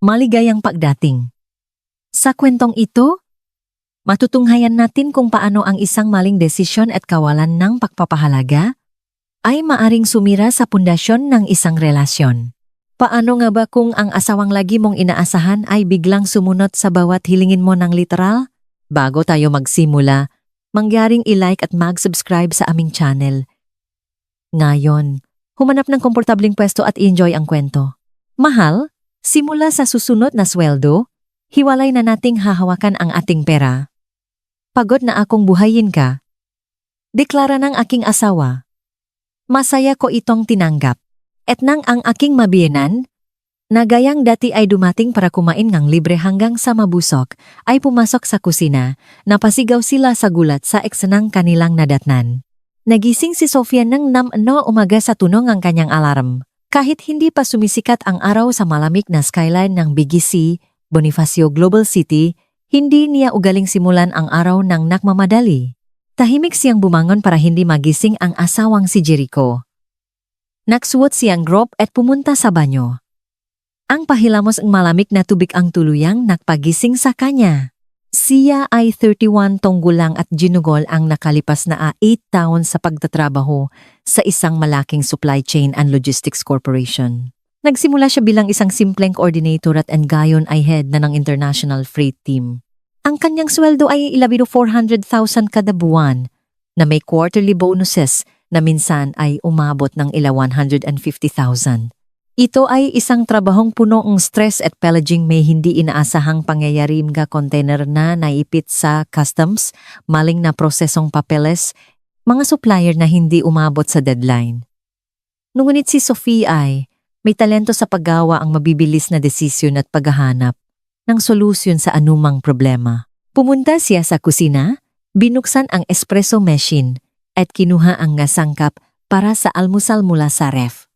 Maligayang pagdating. Sa kwentong ito, matutunghayan natin kung paano ang isang maling desisyon at kawalan ng pagpapahalaga ay maaring sumira sa pundasyon ng isang relasyon. Paano nga ba kung ang asawang lagi mong inaasahan ay biglang sumunod sa bawat hilingin mo ng literal? Bago tayo magsimula, mangyaring i-like at mag-subscribe sa aming channel. Ngayon, humanap ng komportabling pwesto at enjoy ang kwento. Mahal, simula sa susunod na sweldo, hiwalay na nating hahawakan ang ating pera. Pagod na akong buhayin ka. Deklara ng aking asawa. Masaya ko itong tinanggap. At nang ang aking mabiyenan, na gayang dati ay dumating para kumain ng libre hanggang sa mabusok, ay pumasok sa kusina, napasigaw sila sa gulat sa eksenang kanilang nadatnan. Nagising si Sofia ng umaga sa tunog ang kanyang alarm. Kahit hindi pa sumisikat ang araw sa malamig na skyline ng BGC, Bonifacio Global City, hindi niya ugaling simulan ang araw ng nagmamadali. Tahimik siyang bumangon para hindi magising ang asawang si Jericho. Nagsuot siyang robe at pumunta sa banyo. Ang pahilamos ng malamig na tubig ang tuluyang nagpagising sa kanya. Siya ay 31 taong gulang at ginugol ang nakalipas na 8 taon sa pagtatrabaho sa isang malaking supply chain and logistics corporation. Nagsimula siya bilang isang simpleng coordinator at gayon ay head na ng international freight team. Ang kanyang sweldo ay 400,000 kada buwan na may quarterly bonuses na minsan ay umabot ng 150,000. Ito ay isang trabahong puno ng stress at pillaging, may hindi inaasahang pangyayari mga container na naipit sa customs, maling na prosesong papeles, mga supplier na hindi umabot sa deadline. Ngunit si Sophie ay may talento sa paggawa ang mabibilis na desisyon at paghahanap ng solusyon sa anumang problema. Pumunta siya sa kusina, binuksan ang espresso machine at kinuha ang sangkap para sa almusal mula sa ref.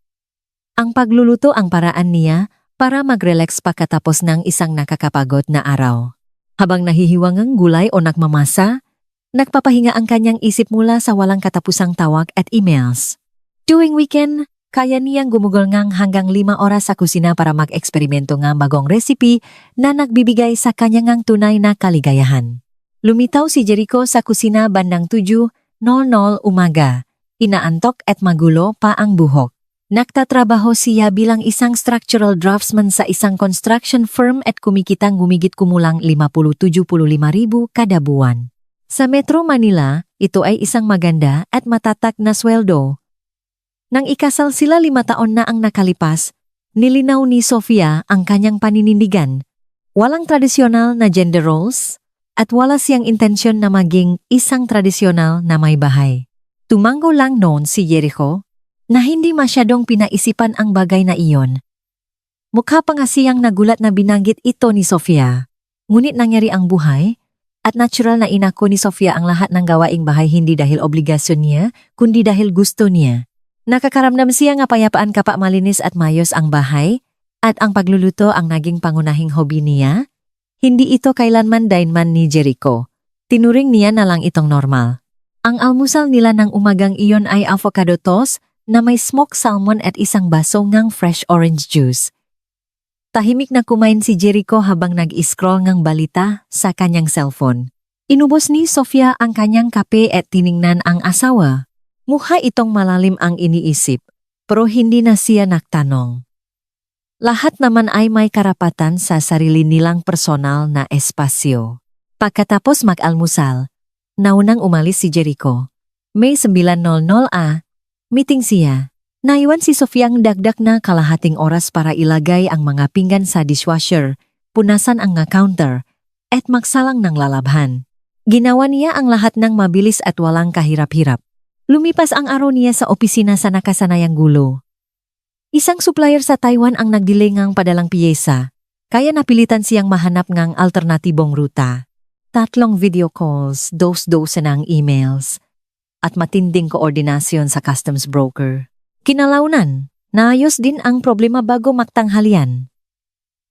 Ang pagluluto ang paraan niya para mag-relax pagkatapos ng isang nakakapagod na araw. Habang nahihiwang ang gulay o nagmamasa, nagpapahinga ang kanyang isip mula sa walang katapusang tawag at emails. Tuwing weekend, kaya niyang gumugol ngang hanggang 5 oras sa kusina para mag-eksperimento ng bagong recipe na nagbibigay sa kanyang tunay na kaligayahan. Lumitaw si Jericho sa kusina bandang 7:00 umaga. Inaantok at magulo pa ang buhok. Nagtatrabaho siya bilang isang structural draftsman sa isang construction firm at kumikitang humigit kumulang 50,000-75,000 kada buwan. Sa Metro Manila, ito ay isang maganda at matatak na sweldo. Nang ikasal sila 5 taon na ang nakalipas, nilinaw ni Sofia ang kanyang paninindigan. Walang tradisyonal na gender roles at wala siyang intensyon na maging isang tradisyonal na may bahay. Tumango lang noon si Jericho na hindi masyadong pinaisipan ang bagay na iyon. Mukha pa nga siyang nagulat na binanggit ito ni Sofia. Ngunit nangyari ang buhay at natural na inako ni Sofia ang lahat ng gawaing bahay hindi dahil obligasyon niya, kundi dahil gusto niya. Nakakaramdam siya nga payapaan kapag malinis at mayos ang bahay at ang pagluluto ang naging pangunahing hobby niya. Hindi ito kailanman dainman ni Jericho. Tinuring niya na lang itong normal. Ang almusal nila ng umagang iyon ay avocado toast na may smoked salmon at isang baso ng fresh orange juice. Tahimik na kumain si Jericho habang nag-scroll ng balita sa kanyang cellphone. Inubos ni Sofia ang kanyang kape at tiningnan ang asawa. Mukha itong malalim ang iniisip, pero hindi na siya nagtanong. Lahat naman ay may karapatan sa sarili nilang personal na espasyo. Pagkatapos mag-almusal, naunang umalis si Jericho. May 9:00 meeting siya. Naiwan si Sofia ang dagdag na kalahating oras para ilagay ang mga pinggan sa dishwasher, punasan ang counter, at magsalang ng lalabhan. Ginawa niya ang lahat ng mabilis at walang kahirap-hirap. Lumipas ang araw niya sa opisina sa nakasanayang gulo. Isang supplier sa Taiwan ang nagdelay ngang padalang piyesa, kaya napilitan siyang mahanap ngang alternatibong ruta. 3 video calls, dos-dosen ng emails, at matinding koordinasyon sa customs broker. Kinalaunan, naayos din ang problema bago magtanghalian.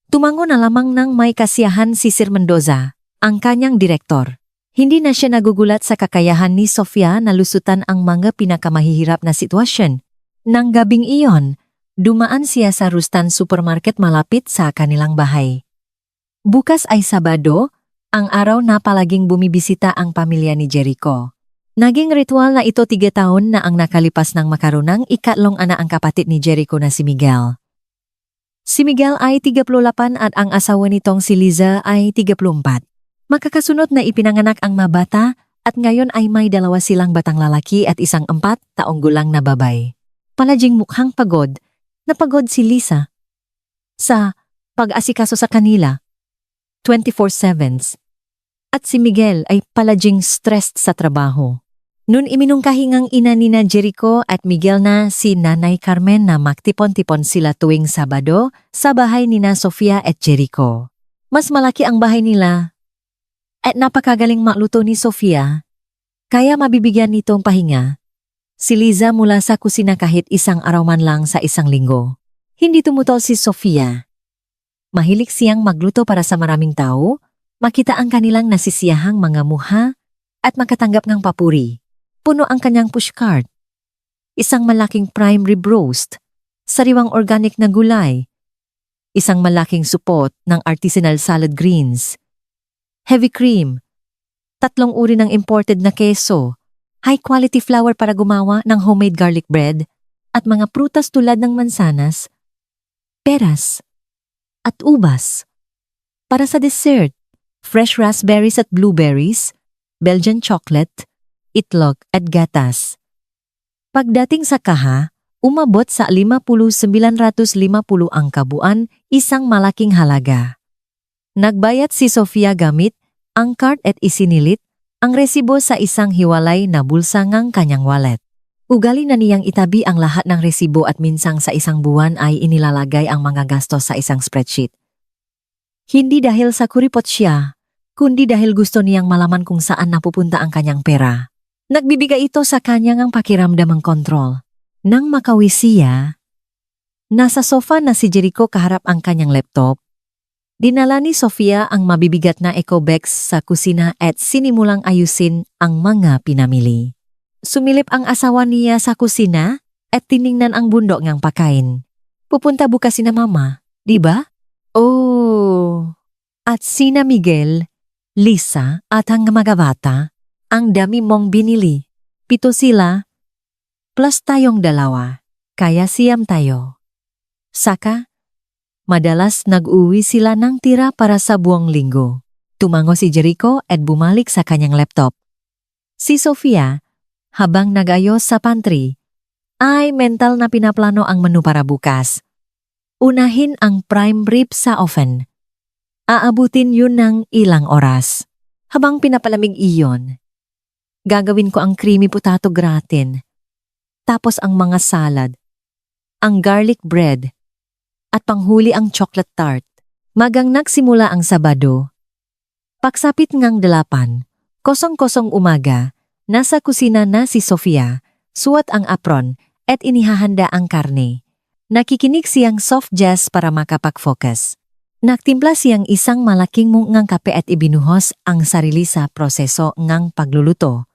Tumango na lamang ng may kasiyahan si Sir Mendoza, ang kanyang direktor. Hindi na siya nagugulat sa kakayahan ni Sofia na lusutan ang mga pinakamahihirap na sitwasyon. Nang gabing iyon, Dumaan siya sa Rustan Supermarket malapit sa kanilang bahay. Bukas ay Sabado, ang araw na palaging bumibisita ang pamilya ni Jericho. Naging ritual na ito 3 taon na ang nakalipas ng makarunang ikatlong ana ang kapatid ni Jericho na si Miguel. Si Miguel ay 38 at ang asawa nitong si Liza ay 34. Makakasunod na ipinanganak ang mabata at ngayon ay may 2 silang batang lalaki at isang 4 taong gulang na babay. Palaging mukhang pagod, napagod si Liza sa pag-asikaso sa kanila 24/7 at si Miguel ay palaging stressed sa trabaho. Noon iminungkahingang ina ni na Jericho at Miguel na si Nanay Carmen na magtipon-tipon sila tuwing Sabado sa bahay ni na Sofia at Jericho. Mas malaki ang bahay nila at napakagaling makluto ni Sofia, kaya mabibigyan nitong pahinga si Liza mula sa kusina kahit isang araw man lang sa isang linggo. Hindi tumutol si Sofia. Mahilig siyang magluto para sa maraming tao, makita ang kanilang nasisiyahang mga mukha at makatanggap ng papuri. Puno ang kanyang pushcart. Isang malaking prime rib roast, sariwang organic na gulay, isang malaking supot ng artisanal salad greens, heavy cream, 3 uri ng imported na keso, high-quality flour para gumawa ng homemade garlic bread, at mga prutas tulad ng mansanas, peras, at ubas. Para sa dessert, fresh raspberries at blueberries, Belgian chocolate, itlog at gatas. Pagdating sa kaha, umabot sa 50,950 ang kabuuan, isang malaking halaga. Nagbayad si Sofia gamit ang card at isinilit ang resibo sa isang hiwalay na bulsa ngang kanyang wallet. Ugali na niyang itabi ang lahat ng resibo at minsang sa isang buwan ay inilalagay ang mga gastos sa isang spreadsheet. Hindi dahil sa kuripot siya, kundi dahil gusto niyang malaman kung saan napupunta ang kanyang pera. Nagbibigay ito sa kanyang ang pakiramdam ng kontrol. Nang makawi siya, nasa sofa na si Jericho kaharap ang kanyang laptop. Dinala ni Sofia ang mabibigat na eco bags sa kusina at sinimulang ayusin ang mga pinamili. Sumilip ang asawa niya sa kusina at tiningnan ang bundok ngang pakain. Pupunta bukas sina mama, di ba? Oh! At sina Miguel, Liza at ang mga bata, ang dami mong binili. 7 sila, plus tayong 2, kaya siyam tayo. Saka, madalas nag-uwi sila ng tira para sa buong linggo. Tumango si Jericho at bumalik sa kanyang laptop. Si Sofia, habang nag-ayos sa pantry, ay mental na pinaplano ang menu para bukas. Unahin ang prime rib sa oven. Aabutin yun ng ilang oras. Habang pinapalamig iyon, gagawin ko ang creamy potato gratin, tapos ang mga salad, ang garlic bread, at panghuli ang chocolate tart. Magang nagsimula ang Sabado. Pagsapit ngang 8, kosong-kosong umaga, nasa kusina na si Sofia, suot ang apron at inihahanda ang karne. Nakikinig siyang soft jazz para makapag-focus. Nagtimpla siyang isang malaking mungang kape at ibinuhos ang sarili sa proseso ngang pagluluto.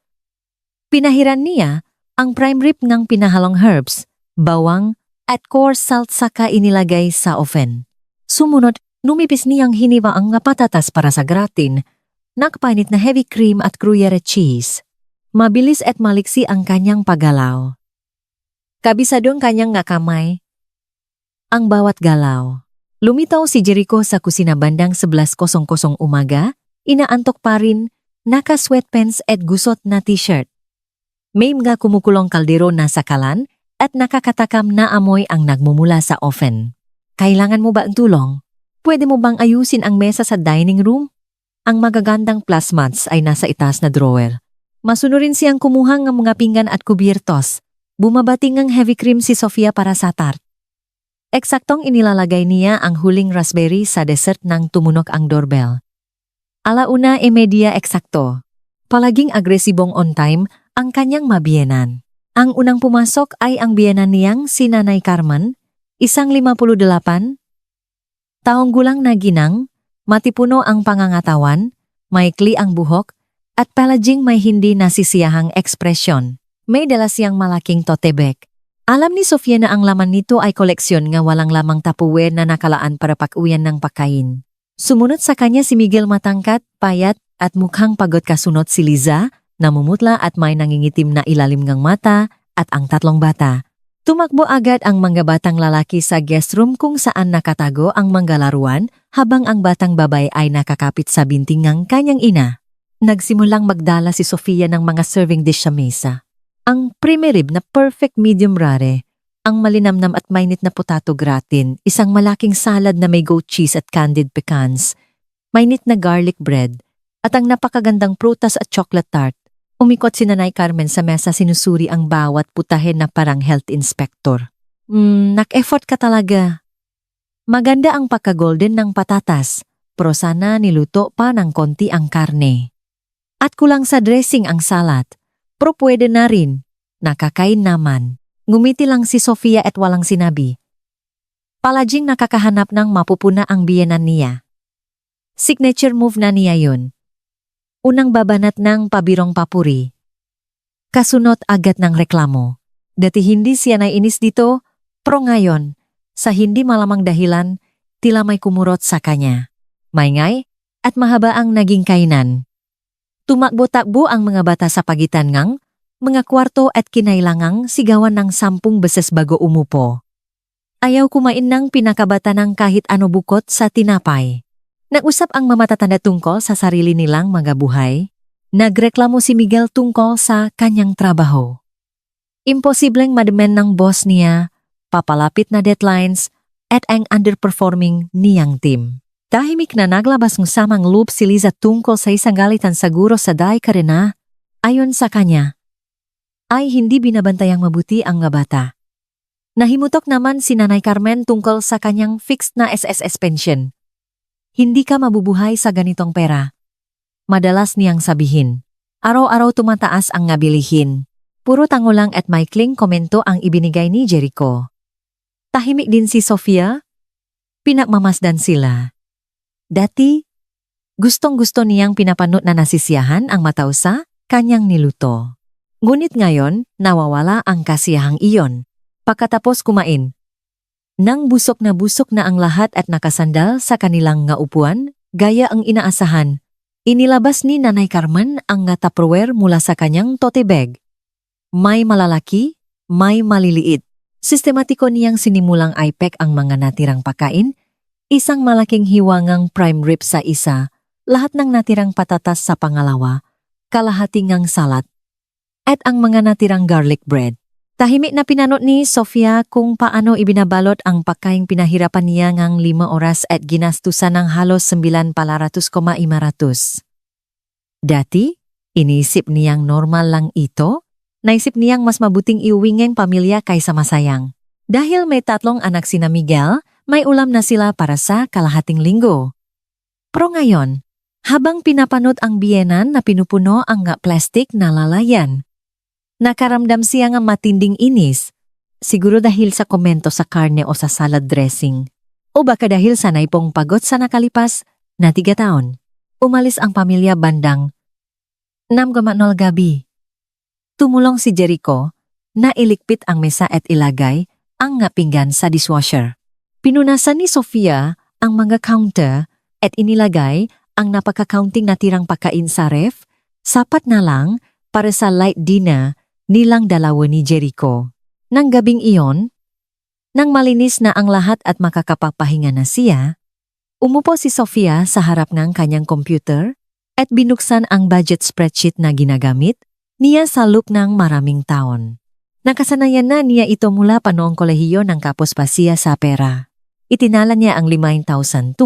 Pinahiran niya ang prime rib ngang pinahalong herbs, bawang, at coarse salt saka inilagay sa oven. Sumunod, numipis niyang hiniwa ang patatas para sa gratin, nakpainit na heavy cream at gruyere cheese. Mabilis at maliksi ang kanyang paggalaw. Kabisadong kanyang kamay ang bawat galaw. Lumitaw si Jericho sa kusina bandang 11:00 umaga, inaantok pa rin, naka-sweatpants at gusot na t-shirt. May mga kumukulong kaldero na sa kalan at nakakatakam na amoy ang nagmumula sa oven. Kailangan mo ba ang tulong? Pwede mo bang ayusin ang mesa sa dining room? Ang magagandang plasmats ay nasa itaas na drawer. Masunurin siyang kumuha ng mga pinggan at kubiertos. Bumabating ang heavy cream si Sofia para sa tart. Eksaktong inilalagay niya ang huling raspberry sa dessert nang tumunog ang doorbell. 1:30 eksakto. Palaging agresibong on time ang kanyang mabiyenan. Ang unang pumasok ay ang biyenan niyang si Nanay Carmen, isang 58 taong gulang na ginang, matipuno ang pangangatawan, maikli ang buhok, at palaging may hindi nasisiyahang ekspresyon. May dala siyang malaking tote bag. Alam ni Sofia na ang laman nito ay koleksyon nga walang lamang Tupperware na nakalaan para pag-uwian ng pagkain. Sumunod sa kanya si Miguel matangkat, payat at mukhang pagod kasunod si Liza, namumutla at may nangingitim na ilalim ng mata at ang tatlong bata. Tumakbo agad ang mga batang lalaki sa guest room kung saan nakatago ang mga laruan habang ang batang babae ay nakakapit sa binting ng kanyang ina. Nagsimulang magdala si Sofia ng mga serving dish sa mesa. Ang prime rib na perfect medium rare, ang malinamnam at mainit na potato gratin, isang malaking salad na may goat cheese at candied pecans, mainit na garlic bread, at ang napakagandang prutas at chocolate tart. Umikot si Nanay Carmen sa mesa sinusuri ang bawat putahe na parang health inspector. Nak-effort ka talaga. Maganda ang pagka-golden ng patatas, pero sana niluto pa ng konti ang karne. At kulang sa dressing ang salad, pero pwede na rin. Nakakain naman. Ngumiti lang si Sofia at walang sinabi. Palaging nakakahanap ng mapupuna ang biyenan niya. Signature move na niya yun. Unang babanat ng pabirong papuri. Kasunod agad ng reklamo. Dati hindi siya nainis dito, pero ngayon, sa hindi malamang dahilan, tila may kumurot sa kanya. Maingay at mahaba ang naging kainan. Tumakbo-takbo ang mga bata sa pagitan ngang mga kwarto at kinailangang sigawan ng 10 beses bago umupo. Ayaw kumain ng pinakabata ng kahit ano bukod sa tinapay. Nag-usap ang mamatatanda tungkol sa sarili nilang mga buhay. Nagreklamo si Miguel tungkol sa kanyang trabaho. Imposibleng mademen ng boss niya, papalapit na deadlines, at ang underperforming niyang team. Tahimik na naglabas ng samang loob si Liza tungkol sa isang galitan siguro sa Day Karena. Ayon sa kanya, ay hindi binabantayang mabuti ang mga bata. Nahimutok naman si Nanay Carmen tungkol sa kanyang fixed na SSS pension. Hindi ka mabubuhay sa ganitong pera. Madalas niyang sabihin. Araw-araw tumataas ang ngabilihin. Puro tangulang at maikling komento ang ibinigay ni Jericho. Tahimik din si Sofia. Pinagmamasdan sila. Dati, gustong-gusto niyang pinapanood na nasisiyahan ang mataw sa kanyang niluto. Ngunit ngayon, nawawala ang kasiyahang iyon. Pagkatapos kumain, nang busok na ang lahat at nakasandal sa kanilang nga upuan, gaya ang inaasahan, inilabas ni Nanay Carmen ang nga Tupperware mula sa kanyang tote bag. May malalaki, may maliliit. Sistematiko niyang sinimulang i-pack ang mga natirang pagkain, isang malaking hiwangang prime rib sa isa, lahat ng natirang patatas sa pangalawa, kalahating ngang salad, at ang mga natirang garlic bread. Tahimik na pinanot ni Sofia kung paano ibinabalot ang pagkaing pinahirapan niya ngang 5 oras at ginastusan ng halos 9,500. Dati, iniisip niyang normal lang ito, naisip niyang mas mabuting iuwing ang pamilya kaysa masayang. Dahil may 3 anak sina Miguel, may ulam na sila para sa kalahating linggo. Pero ngayon, habang pinapanot ang biyenan na pinupuno ang nga plastic na lalayan, nakaramdam siya ng matinding inis, siguro dahil sa komento sa karne o sa salad dressing. O baka dahil sa naipong pagod sa nakalipas na 3 taon. Umalis ang pamilya bandang 6:00 gabi. Tumulong si Jericho na ilikpit ang mesa at ilagay ang nga pinggan sa dishwasher. Pinunasan ni Sofia ang mga counter at inilagay ang napaka-counting na tirang pagkain sa ref, sapat na lang para sa light dinner nilang dalawa ni Jericho. Nang gabing iyon, nang malinis na ang lahat at makakapapahinga na siya, umupo si Sofia sa harap ng kanyang computer at binuksan ang budget spreadsheet na ginagamit niya sa loop ng maraming taon. Nakasanayan na niya ito mula pa noong kolehiyo ng kapuspasiya sa pera. Itinala niya ang 5,250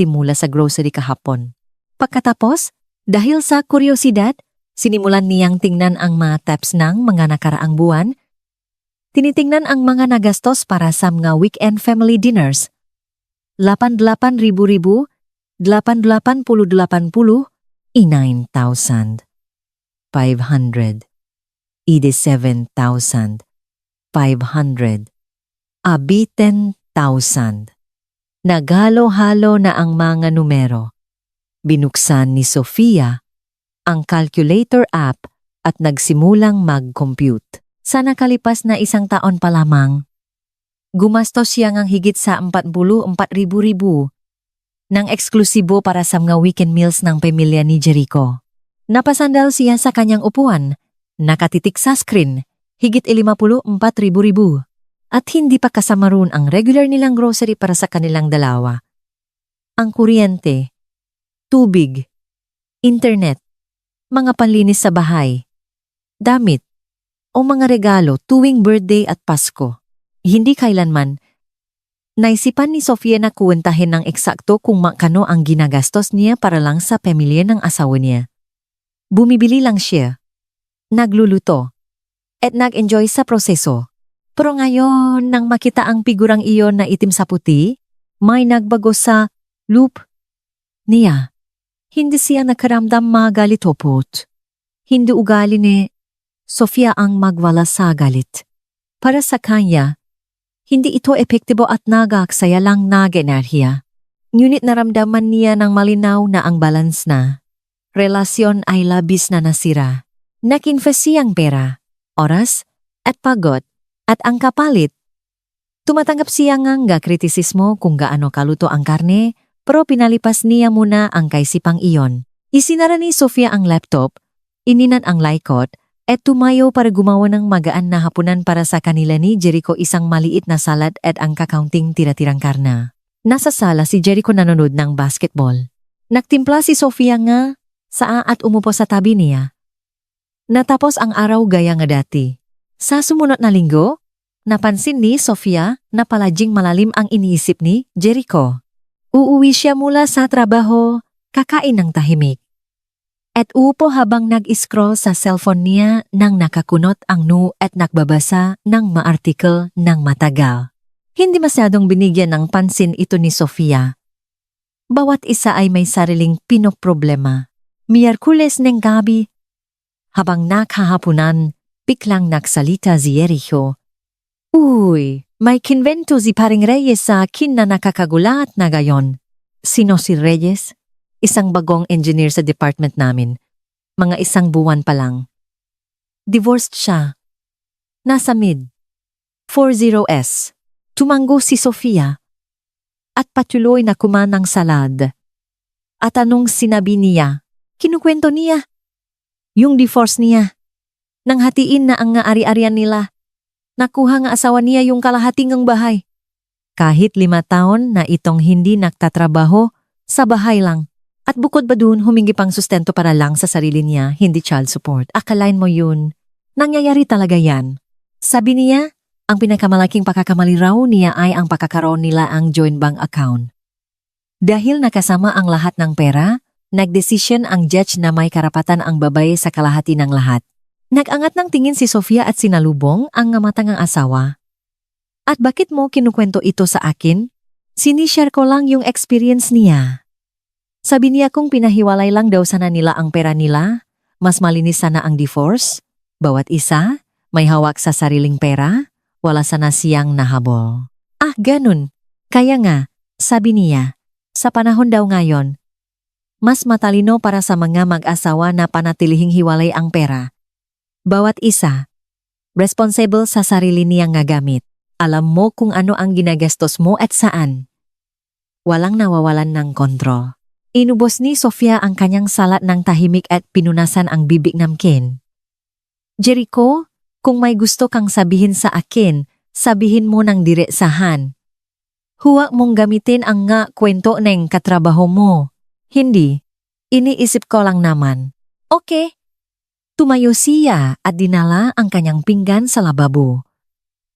mula sa grocery kahapon. Pagkatapos, dahil sa kuryosidad, sinimulan niyang tingnan ang mga tabs ng mga nakaraang buwan. Tinitingnan ang mga nagastos para sa mga weekend family dinners. 88,000, 88,80, 9,500, 87,500, 10,000. Naghalo-halo na ang mga numero. Binuksan ni Sofia ang calculator app at nagsimulang mag-compute. Sa nakalipas na 1 taon pa lamang, gumastos siya ngang higit sa 44,000 ng eksklusibo para sa mga weekend meals ng pamilya ni Jericho. Napasandal siya sa kanyang upuan, nakatitik sa screen, higit 54,000 at hindi pa kasama roon ang regular nilang grocery para sa kanilang dalawa. Ang kuryente, tubig, internet, mga panlinis sa bahay, damit, o mga regalo tuwing birthday at Pasko. Hindi kailanman naisipan ni Sofia na kuwentahin ng eksakto kung makano ang ginagastos niya para lang sa pamilya ng asawa niya. Bumibili lang siya, nagluluto, at nag-enjoy sa proseso. Pero ngayon, nang makita ang figurang iyon na itim sa puti, may nagbago sa loop niya. Hindi siya nakaramdam magalit o put. Hindi ugali ni Sofia ang magwala sa galit. Para sa kanya, hindi ito epektibo at nagaksaya lang nag-enerhiya. Ngunit naramdaman niya ng malinaw na ang balance na. Relasyon ay labis na nasira. Nag-invest siyang pera, oras, at pagod, at ang kapalit. Tumatanggap siya nga kritisismo kung gaano kaluto ang karne, pero pinalipas niya muna ang kaisipang iyon. Isinara ni Sofia ang laptop, ininan ang laikot, at tumayo para gumawa ng magaan na hapunan para sa kanila ni Jericho, isang maliit na salad at ang kakaunting tira-tirang karna. Nasa sala si Jericho nanonood ng basketball. Nagtimpla si Sofia nga saa at umupo sa tabi niya. Natapos ang araw gaya nga dati. Sa sumunod na linggo, napansin ni Sofia na palaging malalim ang iniisip ni Jericho. Uuwi siya mula sa trabaho, kakain ng tahimik. At upo habang nag-scroll sa cellphone niya nang nakakunot ang no at nagbabasa ng maartikel ng matagal. Hindi masyadong binigyan ng pansin ito ni Sofia. Bawat isa ay may sariling pinoproblema. Miyerkules ng gabi, habang nakahapunan, biglang nagsalita si Jericho. Uy, may kinvento si paring Reyes sa akin na nakakagulat na gayon. Sino si Reyes? Isang bagong engineer sa department namin. Mga 1 buwan pa lang. Divorced siya. Nasa mid. 40s. Tumanggo si Sofia. At patuloy na kumain ng salad. At anong sinabi niya? Kinukwento niya. Yung divorce niya. Nang hatiin na ang ari-arian nila. Nakuha nga asawa niya yung kalahati ng bahay. Kahit 5 taon na itong hindi nagtatrabaho, sa bahay lang. At bukod ba dun, humingi pang sustento para lang sa sarili niya, hindi child support. Akalain mo yun. Nangyayari talaga yan. Sabi niya, ang pinakamalaking pagkakamali raw niya ay ang pagkakaroon nila ang joint bank account. Dahil nakasama ang lahat ng pera, nagdesisyon ang judge na may karapatan ang babae sa kalahati ng lahat. Nag-angat ng tingin si Sofia at sinalubong ang matang asawa. At bakit mo kinukwento ito sa akin? Sinishare ko lang yung experience niya. Sabi niya kung pinahiwalay lang daw sana nila ang pera nila, mas malinis sana ang divorce. Bawat isa, may hawak sa sariling pera, wala sana siyang nahabol. Ah, ganun. Kaya nga, sabi niya, sa panahon daw ngayon, mas matalino para sa mga mag-asawa na panatilihing hiwalay ang pera. Bawat isa, responsible sa sarili niyang gagamit. Alam mo kung ano ang ginagastos mo at saan. Walang nawawalan ng kontrol. Inubos ni Sofia ang kanyang salat ng tahimik at pinunasan ang bibig ng Ken. Jericho, kung may gusto kang sabihin sa akin, sabihin mo ng diretsahan. Huwag mong gamitin ang nga kwento ng katrabaho mo. Hindi. Iniisip ko lang naman. Okay. Tumayo siya at dinala ang kanyang pinggan sa lababo.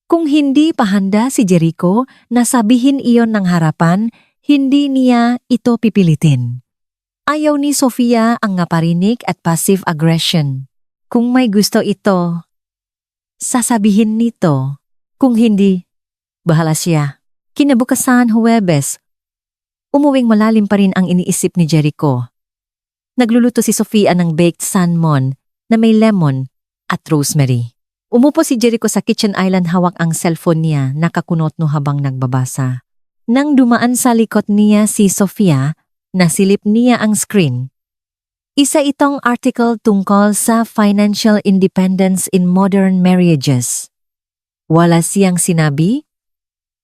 Kung hindi pahanda si Jericho na sabihin iyon ng harapan, hindi niya ito pipilitin. Ayaw ni Sofia ang ngaparinig at passive aggression. Kung may gusto ito, sasabihin nito. Kung hindi, bahala siya. Kinabukasan Huwebes, umuwing malalim pa rin ang iniisip ni Jericho. Nagluluto si Sofia ng baked salmon na may lemon at rosemary. Umupo si Jericho sa kitchen island, hawak ang cellphone niya, nakakunot no habang nagbabasa. Nang dumaan sa likod niya si Sofia, nasilip niya ang screen. Isa itong article tungkol sa financial independence in modern marriages. Wala siyang sinabi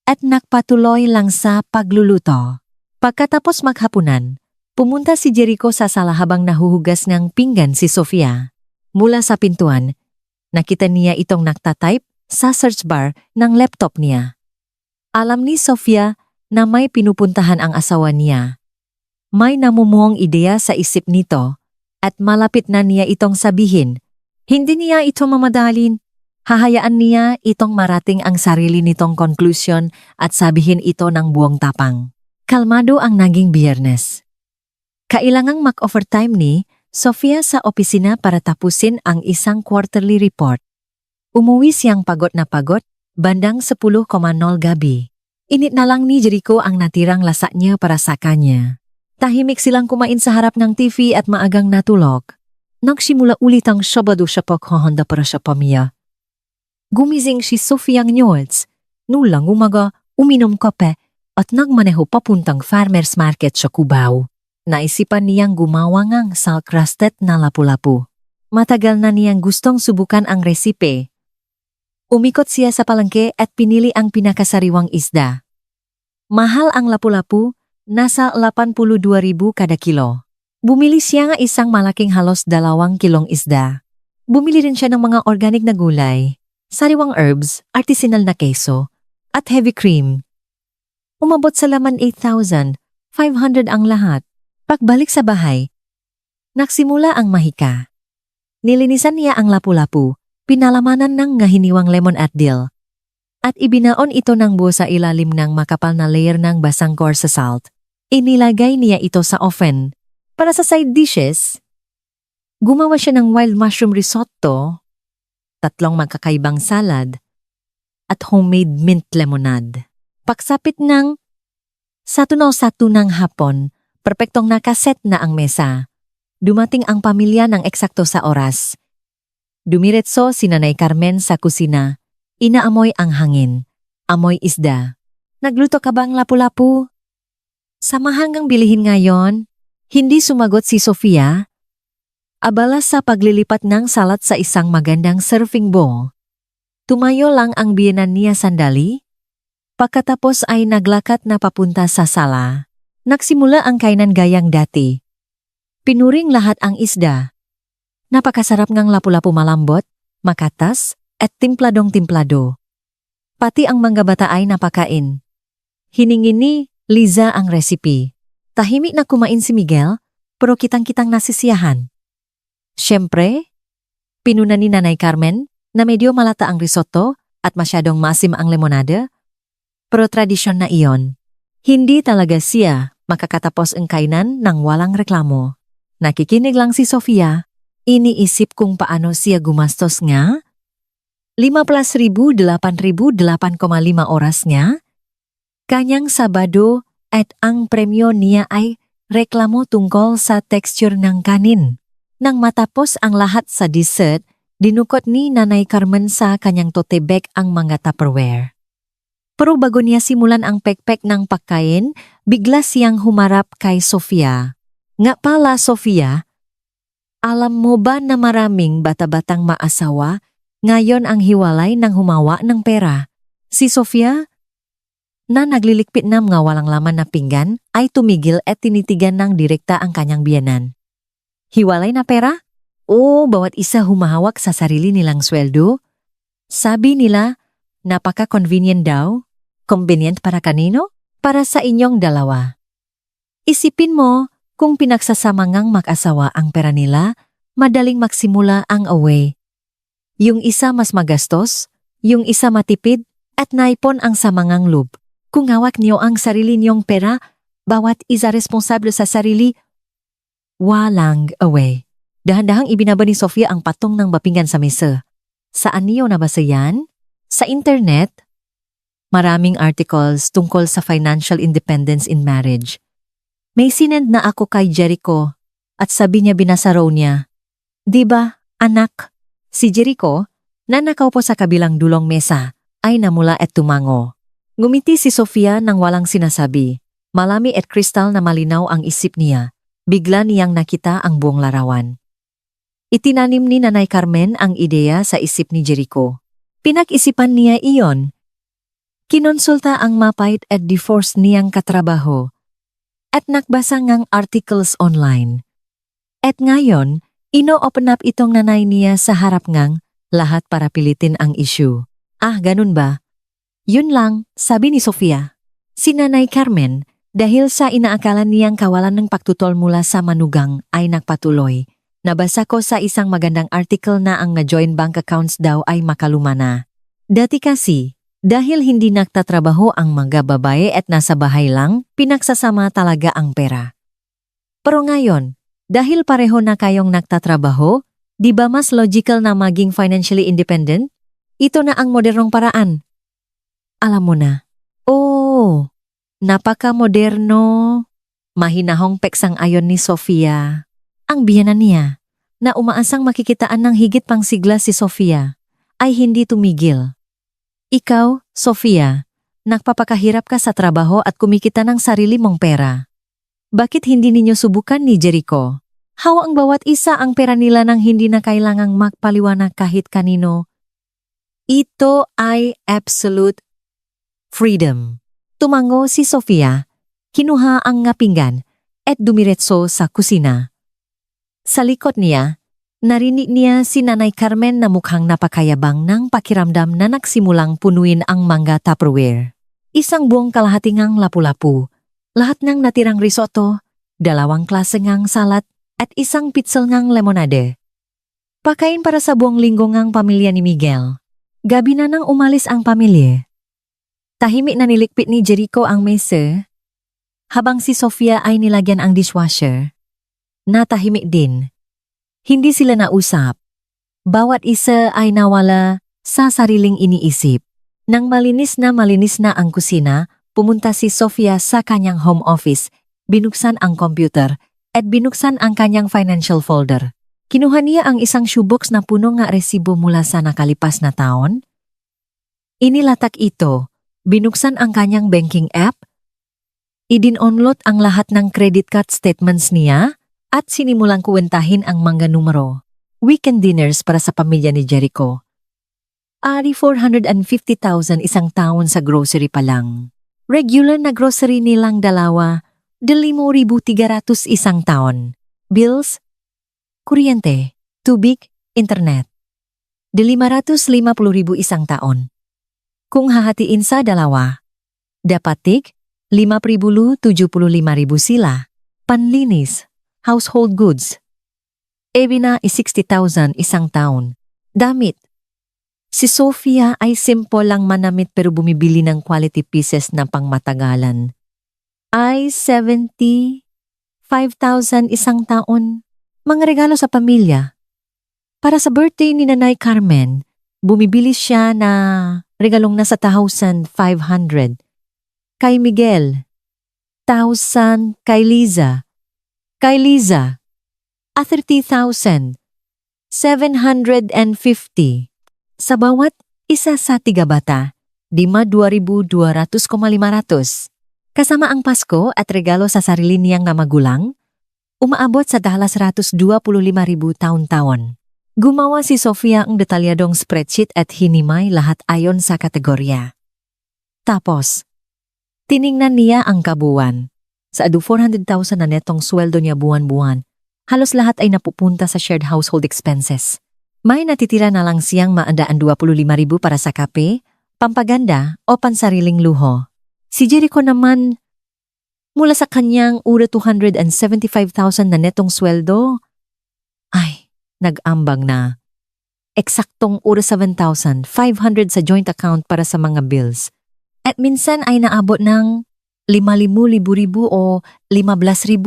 at nagpatuloy lang sa pagluluto. Pagkatapos maghapunan, pumunta si Jericho sa sala habang nahuhugas ng pinggan si Sofia. Mula sa pintuan, nakita niya itong nagtatype sa search bar ng laptop niya. Alam ni Sofia na may pinupuntahan ang asawa niya. May namumuong ideya sa isip nito at malapit na niya itong sabihin. Hindi niya ito mamadalin. Hahayaan niya itong marating ang sarili nitong conclusion at sabihin ito ng buong tapang. Kalmado ang naging Biyernes. Kailangang mag-overtime ni Sofia sa opisina para tapusin ang isang quarterly report. Umuwi siyang pagod na pagod, bandang 10:00 gabi. Init na lang ni Jericho ang natirang lasa niya para sa kanya. Tahimik silang kumain sa harap ng TV at maagang natulog. Nagsimula ulit ang Sabado sa paghahanda para sa pamilya. Gumising si Sofia Nyols. Nulang umaga, uminom kape at nagmaneho papuntang farmer's market sa Cubao. Naisipan niyang gumawa ng salt-crusted na lapu-lapu. Matagal na niyang gustong subukan ang resipe. Umikot siya sa palengke at pinili ang pinakasariwang isda. Mahal ang lapu-lapu, nasa 82,000 kada kilo. Bumili siya ng isang malaking halos 2 kilong isda. Bumili rin siya ng mga organic na gulay, sariwang herbs, artisanal na keso, at heavy cream. Umabot sa laman 8,500 ang lahat. Pagbalik sa bahay, nagsimula ang mahika. Nilinisan niya ang lapu-lapu, pinalamanan ng ngahiniwang lemon at dill, at ibinaon ito ng buo sa ilalim ng makapal na layer ng basang coarse salt. Inilagay niya ito sa oven. Para sa side dishes, gumawa siya ng wild mushroom risotto, 3 magkakaibang salad, at homemade mint lemonade. Pagsapit ng sa tunaw-sato ng hapon, perpektong nakaset na ang mesa. Dumating ang pamilya ng eksakto sa oras. Dumiretso si Nanay Carmen sa kusina. Inaamoy ang hangin. Amoy isda. Nagluto ka bang lapu-lapu? Samahangang bilihin ngayon. Hindi sumagot si Sofia. Abala sa paglilipat ng salat sa isang magandang serving bowl. Tumayo lang ang biyenan niya sandali. Pagkatapos ay naglakad na papunta sa sala. Nagsimula ang kainan gayang dati. Pinuring lahat ang isda. Napakasarap ngang lapu-lapu malambot, makatas, at timpladong-timplado. Pati ang mga bata ay napakain. Hiningin ni Liza ang recipe. Tahimik na kumain si Miguel, pero kitang-kitang nasisiyahan. Siyempre, pinuna ni Nanay Carmen na medyo malata ang risotto at masyadong maasim ang lemonade, pero tradisyon na iyon. Hindi talaga siya makakatapos ang kainan ng walang reklamo. Nakikinig lang si Sofia, iniisip kung paano siya gumastos nga. 15,000, 8,008,5 oras nga. Kanyang Sabado at ang premyo niya ay reklamo tungkol sa texture ng kanin. Nang matapos ang lahat sa dessert, dinukot ni Nanay Carmen sa kanyang tote bag ang mga Tupperware. Pero bago niya simulan ang pekpek ng pagkain, bigla siyang humarap kay Sofia. Nga pala, Sofia, alam mo ba na maraming bata-batang maasawa ngayon ang hiwalay ng humawa ng pera? Si Sofia, na naglilikpit na mga walang laman na pinggan, ay tumigil at tinitigan ng direkta ang kanyang biyenan. Hiwalay na pera? Oo, bawat isa humahawak sa sarili nilang sweldo. Sabi nila, napaka-convenient daw. Convenient para kanino? Para sa inyong dalawa. Isipin mo, kung pinagsasama ngang mag-asawa ang pera nila, madaling magsimula ang away. Yung isa mas magastos, yung isa matipid, at naipon ang samangang loob. Kung hawak niyo ang sarili niyong pera, bawat isa responsable sa sarili, walang away. Dahan-dahang ibinaba ni Sofia ang patong ng bapingan sa mesa. Saan niyo nabasa yan? Sa internet? Maraming articles tungkol sa financial independence in marriage. May sinend na ako kay Jericho at sabi niya binasa raw niya. Diba, anak? Si Jericho, na nakaupo sa kabilang dulong mesa, ay namula at tumango. Ngumiti si Sofia nang walang sinasabi. Malami at kristal na malinaw ang isip niya. Bigla niyang nakita ang buong larawan. Itinanim ni Nanay Carmen ang ideya sa isip ni Jericho. Pinag-isipan niya iyon. Kinonsulta ang mapait at divorce niyang katrabaho at nagbasa ngang articles online. At ngayon, ino-open up itong nanay niya sa harap ngang lahat para pilitin ang issue. Ah, ganun ba? Yun lang, sabi ni Sofia. Si Nanay Carmen, dahil sa inaakalan niyang kawalan ng pagtutol mula sa manugang ay nagpatuloy. Nabasa ko sa isang magandang article na ang joint bank accounts daw ay makaluma na. Dati kasi, dahil hindi nagtatrabaho ang mga babae at nasa bahay lang, pinagsasama talaga ang pera. Pero ngayon, dahil pareho na kayong nagtatrabaho, di ba mas logical na maging financially independent? Ito na ang modernong paraan. Alam mo na. Oh, napaka-moderno. Mahinahong peksang ayon ni Sofia. Ang biyanan niya, na umaasang makikitaan ng higit pang sigla si Sofia, ay hindi tumigil. Ikaw, Sofia, nagpapakahirap ka sa trabaho at kumikita ng sarili mong pera. Bakit hindi ninyo subukan ni Jericho? Hawa ang bawat isa ang pera nila nang hindi na kailangang magpaliwanag kahit kanino. Ito ay absolute freedom. Tumango si Sofia, kinuha ang pinggan at dumiretso sa kusina. Sa likod niya, narinig niya si Nanay Carmen na mukhang napakayabang ng pakiramdam na nagsimulang punuin ang mga Tupperware. Isang buong kalahati ngang lapu-lapu, lahat ng natirang risotto, 2 klase ngang salad, at isang pitzel ngang lemonade. Pakain para sa buong linggo ngang pamilya ni Miguel. Gabi na nang umalis ang pamilya. Tahimik na nilikpit ni Jericho ang mesa, habang si Sofia ay nilagyan ang dishwasher. Natahimik din. Hindi sila nausap. Bawat isa ay nawala sa sariling iniisip. Nang malinis na ang kusina, pumunta si Sofia sa kanyang home office, binuksan ang computer, at binuksan ang kanyang financial folder. Kinuha niya ang isang shoebox na puno ng resibo mula sa nakalipas na taon. Inilatak ito, binuksan ang kanyang banking app, idin-onload ang lahat ng credit card statements niya, at sinimulang kuwentahin ang mga numero. Weekend dinners para sa pamilya ni Jericho. Ari 450,000 isang taon sa grocery pa lang. Regular na grocery nilang dalawa, 5,300 isang taon. Bills, kuryente, tubig, internet. 550,000 isang taon. Kung hahatiin sa dalawa, dapat 5,075,000 sila. Panlinis, household goods. Na 60,000 isang taon. Damit. Si Sofia ay simple lang manamit pero bumibili ng quality pieces na pangmatagalan. Ay 75,000 isang taon. Mga regalo sa pamilya. Para sa birthday ni Nanay Carmen, bumibili siya na regalong nasa 1,500. Kay Miguel, 1,000 kay Liza. Kay Liza, 30,000. 750. Sa bawat isa sa tigabata, 2,200,500. Kasama ang Pasko at regalo sa sarili niyang na magulang, umaabot sa 125,000 taon-taon. Gumawa si Sofia ang detalyadong spreadsheet at hinimay lahat ayon sa kategorya. Tapos, tiningnan niya ang kabuuan. Sa 400,000 na netong sweldo niya buwan-buwan, halos lahat ay napupunta sa shared household expenses. May natitira na lang siyang 25,000 para sa kape, pampaganda o pansariling luho. Si Jericho naman, mula sa kanyang 275,000 na netong sweldo, ay, nag-ambag na. Eksaktong 7,500 sa joint account para sa mga bills. At minsan ay naabot ng 5,000 o 15,000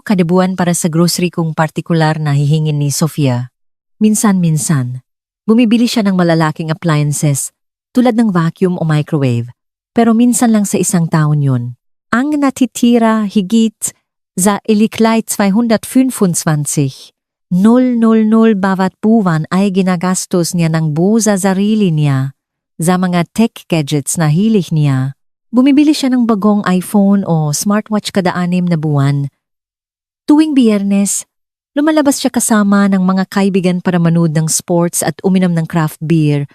kada buwan para sa grocery kung partikular na hihingin ni Sofia. Minsan-minsan, bumibili siya ng malalaking appliances tulad ng vacuum o microwave, pero minsan lang sa isang taon yun. Ang natitira higit sa iliklay 225,000 bawat buwan ay ginagastos niya ng buo sa sarili niya sa mga tech gadgets na hilig niya. Bumibili siya ng bagong iPhone o smartwatch kada 6 na buwan Tuwing Biyernes, lumalabas siya kasama ng mga kaibigan para manood ng sports at uminom ng craft beer,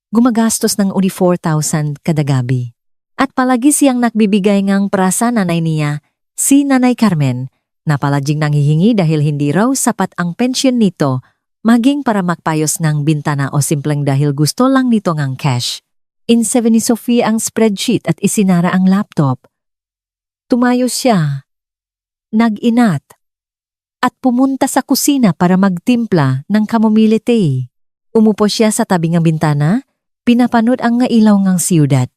gumagastos ng uni 4,000 kada gabi. At palagi siyang nagbibigay ng prasa nanay niya, si Nanay Carmen, na palaging nanghihingi dahil hindi raw sapat ang pensyon nito, maging para magpayos ng bintana o simpleng dahil gusto lang nito ng cash. Inseven ni Sofia ang spreadsheet at isinara ang laptop. Tumayo siya, nag-inat, at pumunta sa kusina para magtimpla ng chamomile tea. Umupo siya sa tabi ng bintana, pinapanood ang nga ilaw ng siyudad.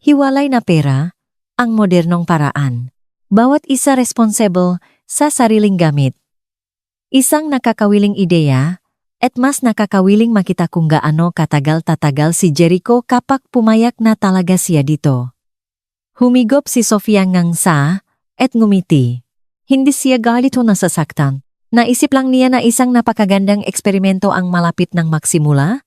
Hiwalay na pera, ang modernong paraan. Bawat isa responsible sa sariling gamit. Isang nakakawiling ideya, at mas nakakawiling makita kung gaano katagal-tatagal si Jericho kapag pumayak na talaga siya dito. Humigop si Sofia ngang sa, at ngumiti. Hindi siya galit o nasasaktan. Naisip lang niya na isang napakagandang eksperimento ang malapit ng magsimula,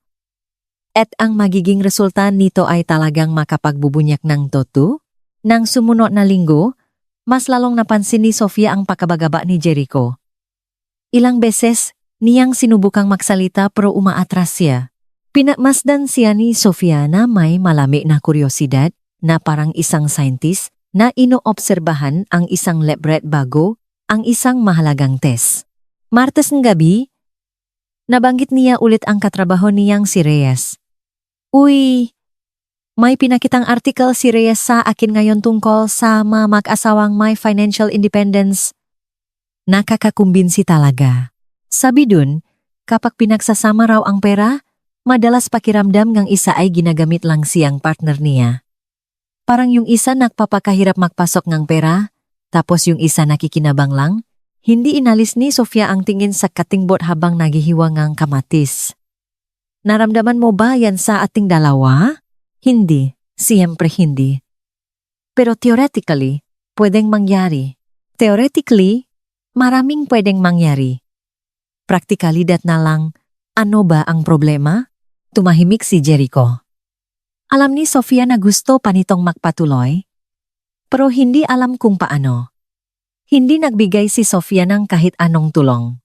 at ang magiging resulta nito ay talagang makapagbubunyak ng toto. Nang sumunod na linggo, mas lalong napansin ni Sofia ang pakabagaba ni Jericho. Ilang beses, niyang sinubukang magsalita pero umaatras siya. Pinagmasdan siya ni Sofia na may malami na kuryosidad na parang isang scientist na inoobserbahan ang isang lebret bago ang isang mahalagang test. Martes ng gabi, nabanggit niya ulit ang katrabaho niyang si Reyes. Uy, may pinakitang article si Reyes sa akin ngayon tungkol sa mga mag-asawang may financial independence. Nakakakumbinsi talaga. Sabi dun, kapag pinagsasama raw ang pera, madalas pakiramdam ng isa ay ginagamit lang siyang partner niya. Parang yung isa nagpapakahirap magpasok ng pera, tapos yung isa nakikinabang lang. Hindi inalis ni Sofia ang tingin sa katingbot habang naghihiwa ng kamatis. Naramdaman mo ba yan sa ating dalawa? Hindi, siyempre hindi. Pero theoretically, pwedeng mangyari. Theoretically, maraming pwedeng mangyari. Praktikalidad na lang, ano ba ang problema? Tumahimik si Jericho. Alam ni Sofia na gusto pa nitong magpatuloy, pero hindi alam kung paano. Hindi nagbigay si Sofia ng kahit anong tulong.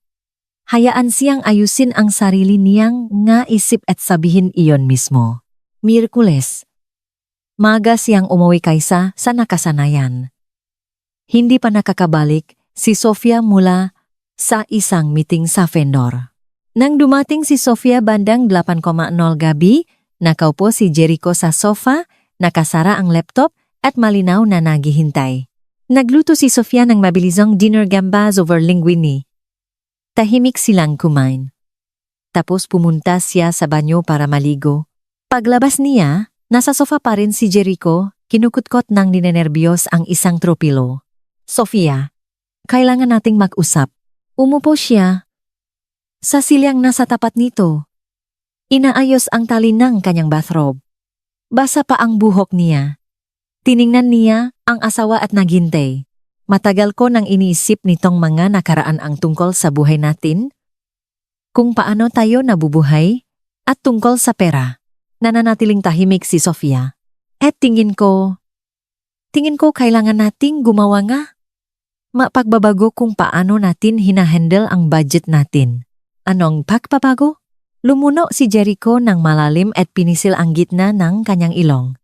Hayaan siyang ayusin ang sarili niyang nga isip at sabihin iyon mismo. Miyerkules. Maga siyang umuwi kaysa sa nakasanayan. Hindi pa nakakabalik si Sofia mula sa isang meeting sa vendor. Nang dumating si Sofia bandang 8:00 gabi, nakaupo si Jericho sa sofa, nakasara ang laptop at malinaw na naghihintay. Nagluto si Sofia ng mabilisang dinner gambas over linguine. Tahimik silang kumain. Tapos pumunta siya sa banyo para maligo. Paglabas niya, nasa sofa pa rin si Jericho, kinukutkot ng ninenerbiyos ang isang tropilo. Sofia, kailangan nating mag-usap. Umupo siya. Sa silyang nasa tapat nito, inaayos ang tali ng kanyang bathrobe. Basa pa ang buhok niya. Tiningnan niya ang asawa at naghintay. Matagal ko nang iniisip nitong mga nakaraan ang tungkol sa buhay natin, kung paano tayo nabubuhay, at tungkol sa pera. Nananatiling tahimik si Sofia. At tingin ko kailangan nating gumawa nga. Mapagbabago kung paano natin hinahandle ang budget natin. Anong pagbabago? Lumuno si Jericho ng malalim at pinisil ang gitna ng kanyang ilong.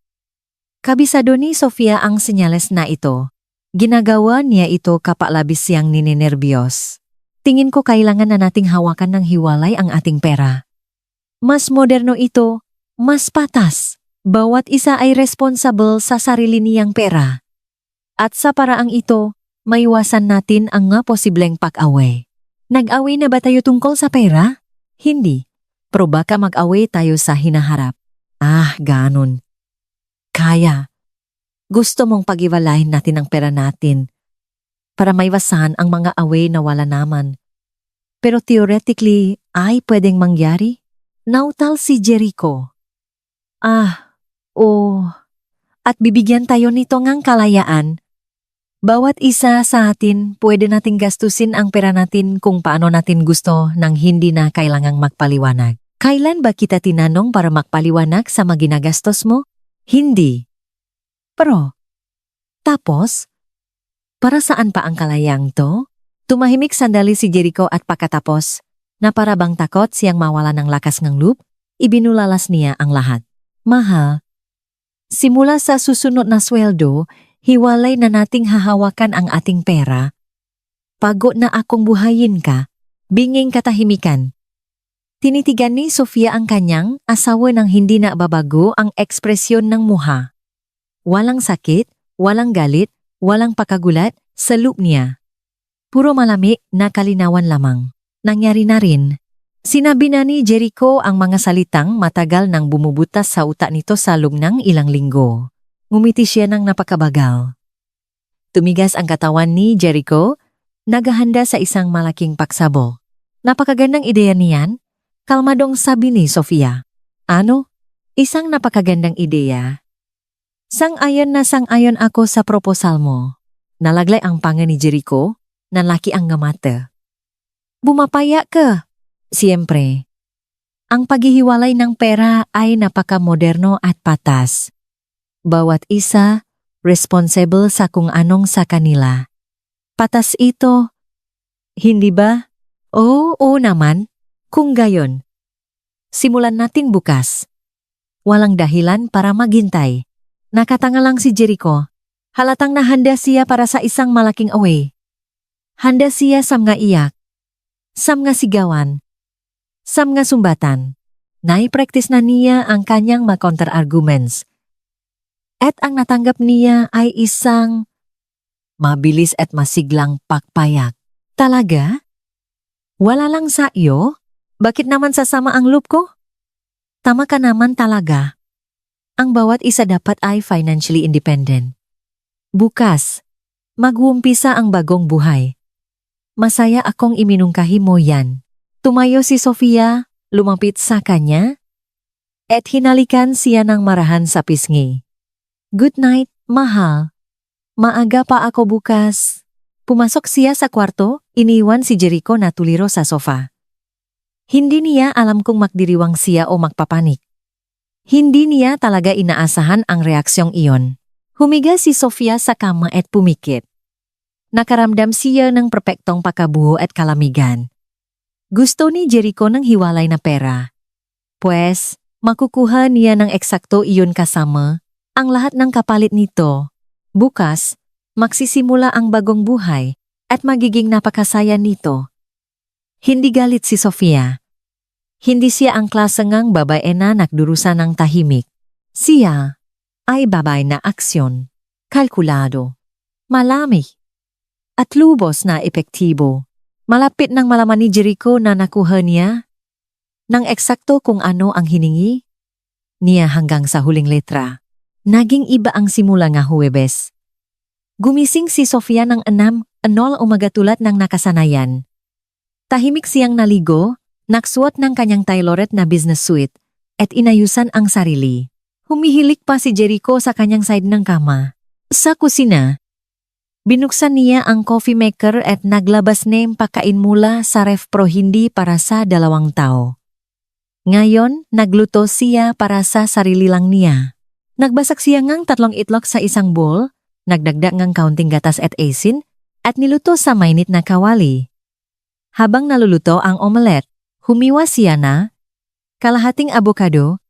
Kabisado ni Sofia ang senyales na ito. Ginagawa niya ito kapag labis siyang ninenerbiyos. Tingin ko kailangan na nating hawakan ng hiwalay ang ating pera. Mas moderno ito, mas patas. Bawat isa ay responsible sa sarili niyang pera. At sa paraang ito, maiwasan natin ang nga posibleng pag-away. Nag-away na ba tayo tungkol sa pera? Hindi. Pero baka mag-away tayo sa hinaharap. Ganon. Kaya. Gusto mong pag-iwalayin natin ang pera natin para maiwasan ang mga away na wala naman. Pero theoretically, ay pwedeng mangyari? Nautal si Jericho. At bibigyan tayo nito ngang kalayaan. Bawat isa sa atin pwede nating gastusin ang pera natin kung paano natin gusto nang hindi na kailangang magpaliwanag. Kailan ba kita tinanong para magpaliwanag sa mga ginagastos mo? Hindi. Pero, tapos, para saan pa ang kalayang to? Tumahimik sandali si Jericho at pagkatapos, na para bang takot siyang mawala ng lakas ng loop, ibinulalas niya ang lahat. Mahal, simula sa susunod na sweldo, hiwalay na nating hahawakan ang ating pera. Pagod na akong buhayin ka, binging katahimikan. Tinitigan ni Sofia ang kanyang asawa nang hindi na babago ang ekspresyon ng muha. Walang sakit, walang galit, walang pakagulat sa loop niya. Puro malamig na kalinawan lamang. Nangyari na rin. Sinabi na ni Jericho ang mga salitang matagal nang bumubutas sa utak nito sa loob ng ilang linggo. Ngumiti siya ng napakabagal. Tumigas ang katawan ni Jericho, naghahanda sa isang malaking paksabol. Napakagandang ideya niyan, kalmadong sabi ni Sofia. Ano? Isang napakagandang ideya. Sang-ayon na sang-ayon ako sa proposal mo. Nalaglay ang panga ni Jericho, nalaki ang ngamata. Bumapaya ka. Siyempre. Ang paghihiwalay ng pera ay napaka-moderno at patas. Bawat isa, responsible sa kung anong sa kanila. Patas ito. Hindi ba? Oo naman. Kung gayon. Simulan natin bukas. Walang dahilan para maghintay. Nakatanga lang si Jericho. Halatang nahanda siya para sa isang malaking away. Handa siya sa mga iyak. Sa mga sigawan. Sa mga sumbatan. Nai-practice na niya ang kanyang mga counter-arguments. At ang natanggap niya ay isang mabilis at masiglang pakpayak. Talaga? Wala lang sa iyo? Bakit naman sasama ang loop ko? Tama ka naman talaga. Ang bawat isa dapat ay financially independent. Bukas, mag-uumpisa ang bagong buhay. Masaya akong iminungkahi mo yan. Tumayo si Sofia, lumapit sa kanya, at hinalikan siya ng marahan sa pisngi. Good night, mahal. Maaga pa ako bukas. Pumasok siya sa kwarto, iniwan si Jericho na tuliro sa sofa. Hindi niya alam kung magdiriwang siya o magpapanik. Hindi niya talaga inaasahan ang reaksyong iyon. Humiga si Sofia sa kama at pumikit. Nakaramdam siya ng perpektong pakabuo at kalamigan. Gusto ni Jericho ng hiwalay na pera. Pues, makukuha niya ng eksakto iyon kasama ang lahat ng kapalit nito. Bukas, magsisimula ang bagong buhay at magiging napakasaya nito. Hindi galit si Sofia. Hindi siya ang klasangang babae na nagdurusa ng tahimik. Siya ay babae na aksyon, kalkulado, malamig, at lubos na epektibo. Malapit nang malaman ni Jericho na nakuha niya ng eksakto kung ano ang hiningi niya hanggang sa huling letra. Naging iba ang simula nga Huwebes. Gumising si Sofia ng 6:00 umaga tulad ng nakasanayan. Tahimik siyang naligo, naksuot ng kanyang tailored na business suit, at inayusan ang sarili. Humihilik pa si Jericho sa kanyang side ng kama. Sa kusina, binuksan niya ang coffee maker at naglabas ng pagkain mula sa ref pro hindi para sa 2 tao. Ngayon, nagluto siya para sa sarili lang niya. Nagbasak siya ngang 3 itlog sa isang bowl, nagdagdag ngang kaunting gatas at asin, at niluto sa mainit na kawali. Habang naluluto ang omelette, humiwa siya na kalahating avocado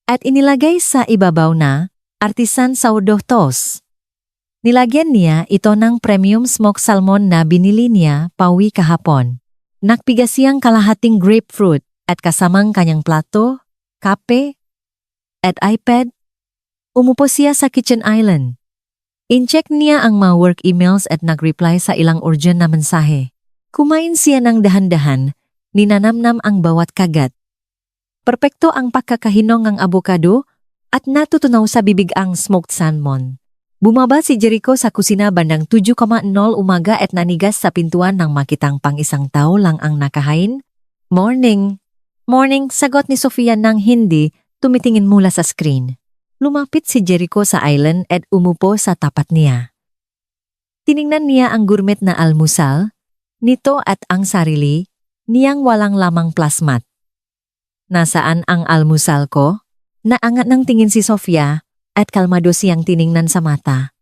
at inilagay sa ibabaw na artisan sourdough toast. Nilagyan niya ito ng premium smoked salmon na binili niya pauwi kahapon. Nagpiga siyang kalahating grapefruit at kasamang kanyang plato, kape, at iPad. Umupo siya sa kitchen island. In-check niya ang mga work emails at nag-reply sa ilang urgent na mensahe. Kumain siya ng dahan-dahan, ninanamnam ang bawat kagat. Perpekto ang pagkakahinong ng avocado at natutunaw sa bibig ang smoked salmon. Bumaba si Jericho sa kusina bandang 7:00 umaga at nanigas sa pintuan nang makitang pang-isang tao lang ang nakahain. Morning. Morning, sagot ni Sofia nang hindi tumitingin mula sa screen. Lumapit si Jericho sa island at umupo sa tapat niya. Tiningnan niya ang gourmet na almusal, nito at ang sarili, niyang walang lamang plasmat. Nasaan ang almusal ko? Naangat ng tingin si Sofia at kalmado siyang tiningnan sa mata.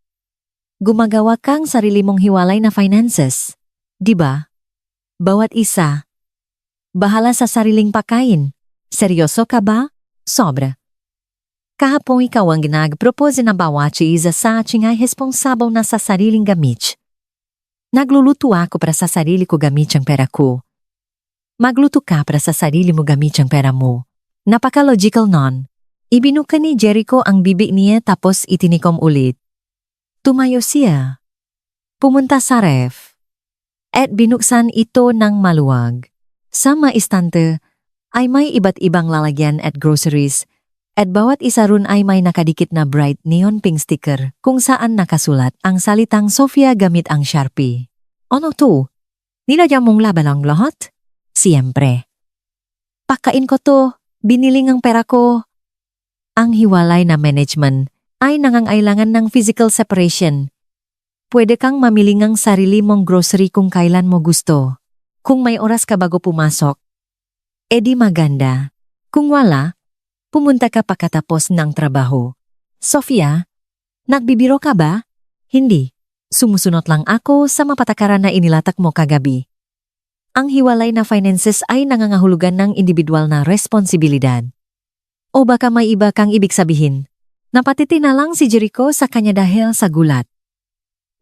Gumagawa kang sarili mong hiwalay na finances. Di ba? Bawat isa. Bahala sa sariling pagkain. Seryoso ka ba? Sobra. Kahapon ikaw ang ginag-propose na bawat isa sa ating ay responsable na sa sariling gamit. Nagluluto ako para sa sarili ko gamit ang pera ko. Magluto ka para sa sarili mo gamit ang pera mo. Napaka-logical nun. Ibinuka ni Jericho ang bibig niya tapos itinikom ulit. Tumayo siya. Pumunta sa ref. At binuksan ito ng maluwag. Sa mga istante ay may iba't ibang lalagyan at groceries at bawat isa ron ay may nakadikit na bright neon pink sticker kung saan nakasulat ang salitang Sofia gamit ang Sharpie. Ano to? Nilagyan mong laban ang lahat? Siyempre. Pakain ko to, biniling ang pera ko. Ang hiwalay na management ay nangangailangan ng physical separation. Pwede kang mamiling ang sarili mong grocery kung kailan mo gusto. Kung may oras ka bago pumasok, edi maganda. Kung wala, pumunta ka pagkatapos ng trabaho. Sofia, nagbibiro ka ba? Hindi. Sumusunod lang ako sa mapatakaran na inilatak mo kagabi. Ang hiwalay na finances ay nangangahulugan ng individual na responsibilidad. O baka may iba kang ibig sabihin. Napatiti na lang si Jericho sa kanya dahil sa gulat.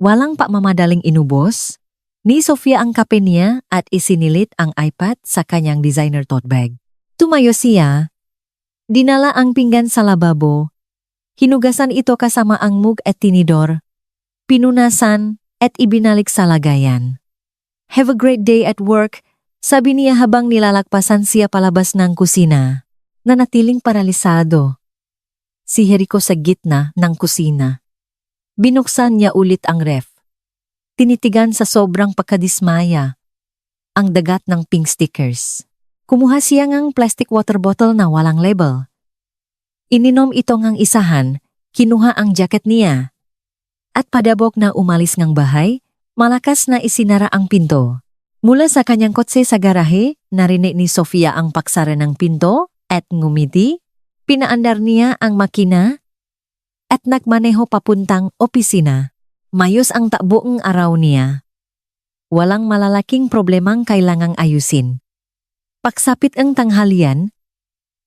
Walang pamamadaling inubos, ni Sofia ang kape niya at isinilit ang iPad sa kanyang designer tote bag. Tumayo siya. Dinala ang pinggan sa lababo. Hinugasan ito kasama ang mug at tinidor. Pinunasan at ibinalik sa lagayan. Have a great day at work, sabi niya habang nilalagpasan siya palabas ng kusina. Nanatiling paralisado. Si Jericho sa gitna ng kusina. Binuksan niya ulit ang ref. Tinitigan sa sobrang pagkadismaya ang dagat ng pink stickers. Kumuha siya ng plastic water bottle na walang label. Ininom ito ngang isahan, kinuha ang jacket niya. At padabok na umalis ngang bahay, malakas na isinara ang pinto. Mula sa kanyang kotse sa garahe, narinig ni Sofia ang paksara ng pinto at ngumiti. Pinaandar niya ang makina at nagmaneho papuntang opisina. Mayos ang takbuong araw niya. Walang malalaking problemang kailangang ayusin. Pagsapit ang tanghalian,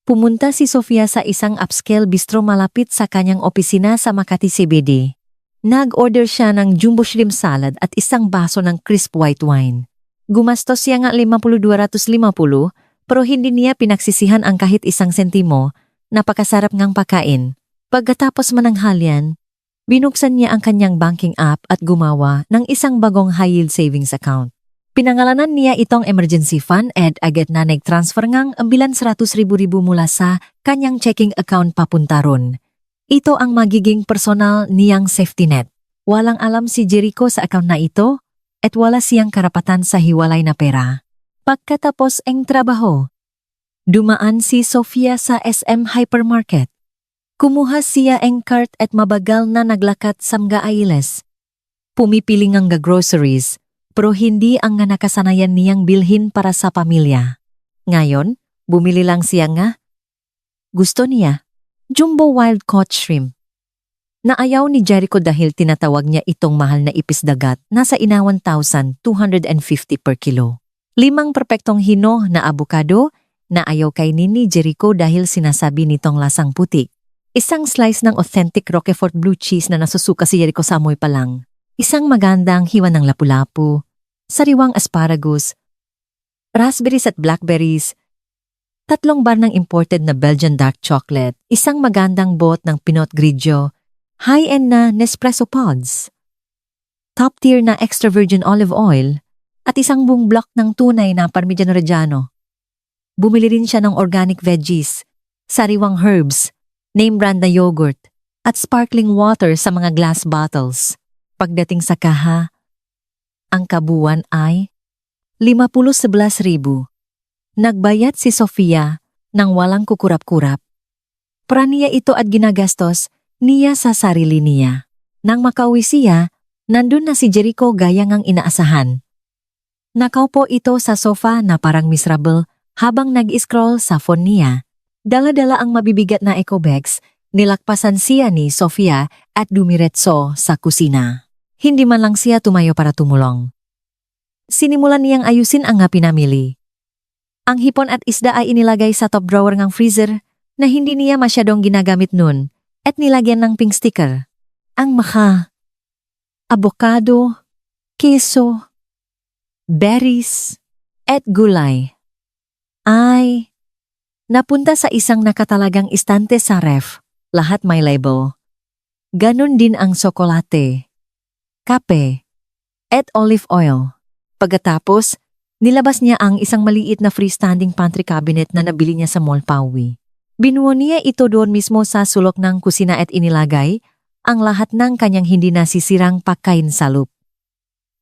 pumunta si Sofia sa isang upscale bistro malapit sa kanyang opisina sa Makati CBD. Nag-order siya ng jumbo shrimp salad at isang baso ng crisp white wine. Gumastos siya nga 50-250 pero hindi niya pinagsisihan ang kahit isang sentimo. Napakasarap ngang pakain. Pagkatapos mananghalian, binuksan niya ang kanyang banking app at gumawa ng isang bagong high-yield savings account. Pinangalanan niya itong emergency fund at agad na nag-transfer ngang ang bilang 100,000 mula sa kanyang checking account papunta ron. Ito ang magiging personal niyang safety net. Walang alam si Jericho sa account na ito at wala siyang karapatan sa hiwalay na pera. Pagkatapos ang trabaho, dumaan si Sofia sa SM Hypermarket. Kumuha siya ang cart at mabagal na naglakat sa mga aisles. Pumipili ng groceries, pero hindi ang nga nakasanayan niyang bilhin para sa pamilya. Ngayon, bumili lang siya nga. Gusto niya, jumbo wild caught shrimp. Naayaw ni Jericho dahil tinatawag niya itong mahal na ipis dagat na sa ina 1,250 per kilo. 5 perpektong hino na avocado na ayaw kay ni Jericho dahil sinasabi nitong lasang putik. Isang slice ng authentic Roquefort blue cheese na nasusuka si Jericho sa amoy pa lang. Isang magandang hiwa ng lapu-lapu, sariwang asparagus, raspberries at blackberries, 3 bar ng imported na Belgian dark chocolate, isang magandang bot ng Pinot Grigio, high-end na Nespresso pods, top tier na extra virgin olive oil, at isang buong block ng tunay na Parmigiano Reggiano. Bumili rin siya ng organic veggies, sariwang herbs, name brand na yogurt, at sparkling water sa mga glass bottles. Pagdating sa kaha, ang kabuuan ay 50,11,000. Nagbayad si Sofia nang walang kukurap-kurap. Praniya ito at ginagastos niya sa sarili niya. Nang makauwi siya, nandun na si Jericho gaya ngang inaasahan. Nakaupo ito sa sofa na parang miserable habang nag-scroll sa phone niya. Dala-dala ang mabibigat na eco bags, nilakpasan siya ni Sofia at dumiretso sa kusina. Hindi man lang siya tumayo para tumulong. Sinimulan niyang ayusin ang nga pinamili. Ang hipon at isda ay inilagay sa top drawer ng freezer na hindi niya masyadong ginagamit nun at nilagyan ng pink sticker. Ang maka, avocado, keso, berries, at gulay ay napunta sa isang nakatalagang istante sa ref. Lahat may label. Ganon din ang tsokolate, kape, at olive oil. Pagkatapos, nilabas niya ang isang maliit na freestanding pantry cabinet na nabili niya sa Mall Pauwi. Binuo niya ito doon mismo sa sulok ng kusina at inilagay ang lahat ng kanyang hindi nasisirang pagkain sa loop.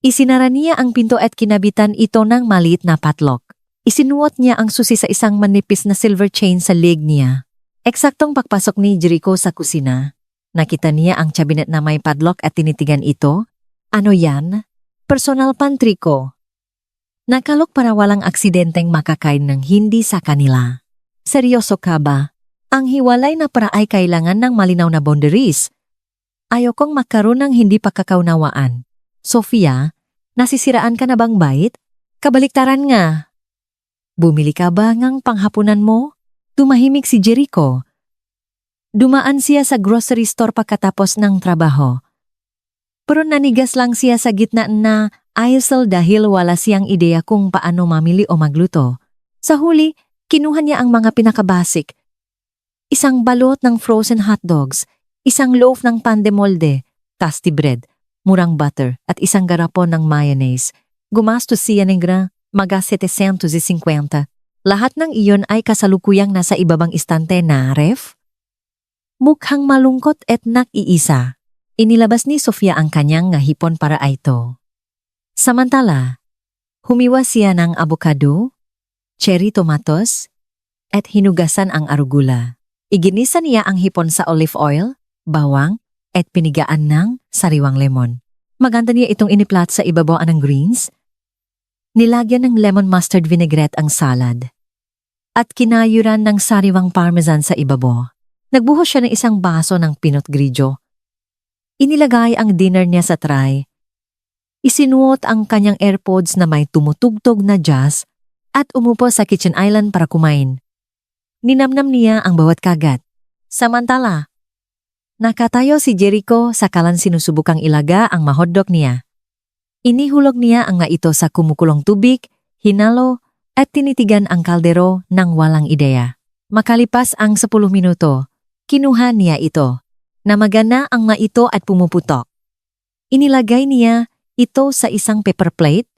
Isinara niya ang pinto at kinabitan ito ng maliit na padlock. Isinuot niya ang susi sa isang manipis na silver chain sa leg niya. Eksaktong pagpasok ni Jericho sa kusina, nakita niya ang cabinet na may padlock at tinitigan ito. Ano yan? Personal pantry ko. Nakalok para walang aksidenteng makakain ng hindi sa kanila. Seryoso ka ba? Ang hiwalay na para ay kailangan ng malinaw na boundaries. Ayokong magkaroon ng hindi pagkakaunawaan. Sofia, nasisiraan ka na bang bait? Kabaliktaran nga. Bumili ka ba ngang panghapunan mo? Tumahimik si Jericho. Dumaan siya sa grocery store pagkatapos ng trabaho. Pero nanigas lang siya sa gitna na aisle dahil wala siyang ideya kung paano mamili o magluto. Sa huli, kinuha niya ang mga pinakabasic. Isang balot ng frozen hotdogs, isang loaf ng pan de molde, tasty bread, murang butter at isang garapon ng mayonnaise. Gumastos siya ng mga 750. Lahat ng iyon ay kasalukuyang nasa ibabang istante na ref. Mukhang malungkot at nag-iisa. Inilabas ni Sofia ang kanyang hipon para ito. Samantala, humiwa siya ng avocado, cherry tomatoes, at hinugasan ang arugula. Iginisa niya ang hipon sa olive oil, bawang, at pinigaan ng sariwang lemon. Maganda niya itong iniplat sa ibabaw ng greens. Nilagyan ng lemon mustard vinaigrette ang salad. At kinayuran ng sariwang parmesan sa ibabaw. Nagbuhos siya ng isang baso ng Pinot Grigio. Inilagay ang dinner niya sa tray. Isinuot ang kanyang AirPods na may tumutugtog na jazz at umupo sa kitchen island para kumain. Ninamnam niya ang bawat kagat. Samantala, nakatayo si Jericho sakalan sinusubukang ilaga ang mahotdog niya. Inihulog niya ang nga ito sa kumukulong tubig, hinalo, at tinitigan ang kaldero ng walang ideya. Makalipas ang 10 minuto, kinuha niya ito. Namagana ang nga ito at pumuputok. Inilagay niya ito sa isang paper plate,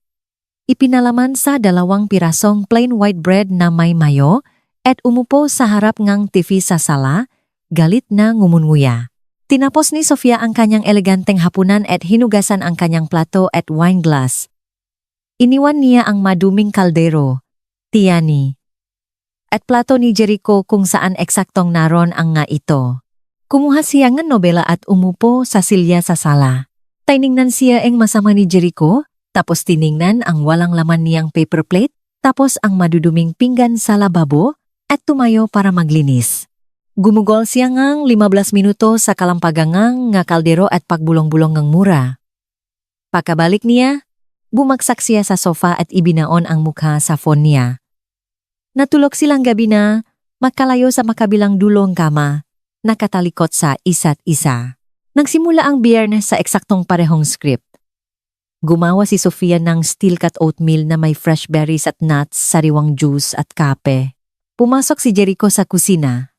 ipinalaman sa 2 pirasong plain white bread na may mayo at umupo sa harap ngang TV sa sala, galit na ngumunguya. Tinapos ni Sofia ang kanyang eleganteng hapunan at hinugasan ang kanyang plato at wine glass. Iniwan niya ang maduming kaldero, tiyani, at plato ni Jericho kung saan eksaktong naroon ang nga ito. Kumuha siya ng nobela at umupo sa silya sa sala. Tiningnan siya ang masama ni Jericho, tapos tiningnan ang walang laman niyang paper plate, tapos ang maduduming pinggan sa lababo, at tumayo para maglinis. Gumugol siya ngang 15 minuto sa kalampagangang nga kaldero at pagbulong-bulong ng mura. Pagkabalik niya, bumagsak siya sa sofa at ibinaon ang mukha sa phone niya. Natulog silang gabi na makalayo sa makabilang dulong kama, nakatalikot sa isa't isa. Nagsimula ang Biyernes sa eksaktong parehong script. Gumawa si Sofia ng steel-cut oatmeal na may fresh berries at nuts, sariwang juice at kape. Pumasok si Jericho sa kusina.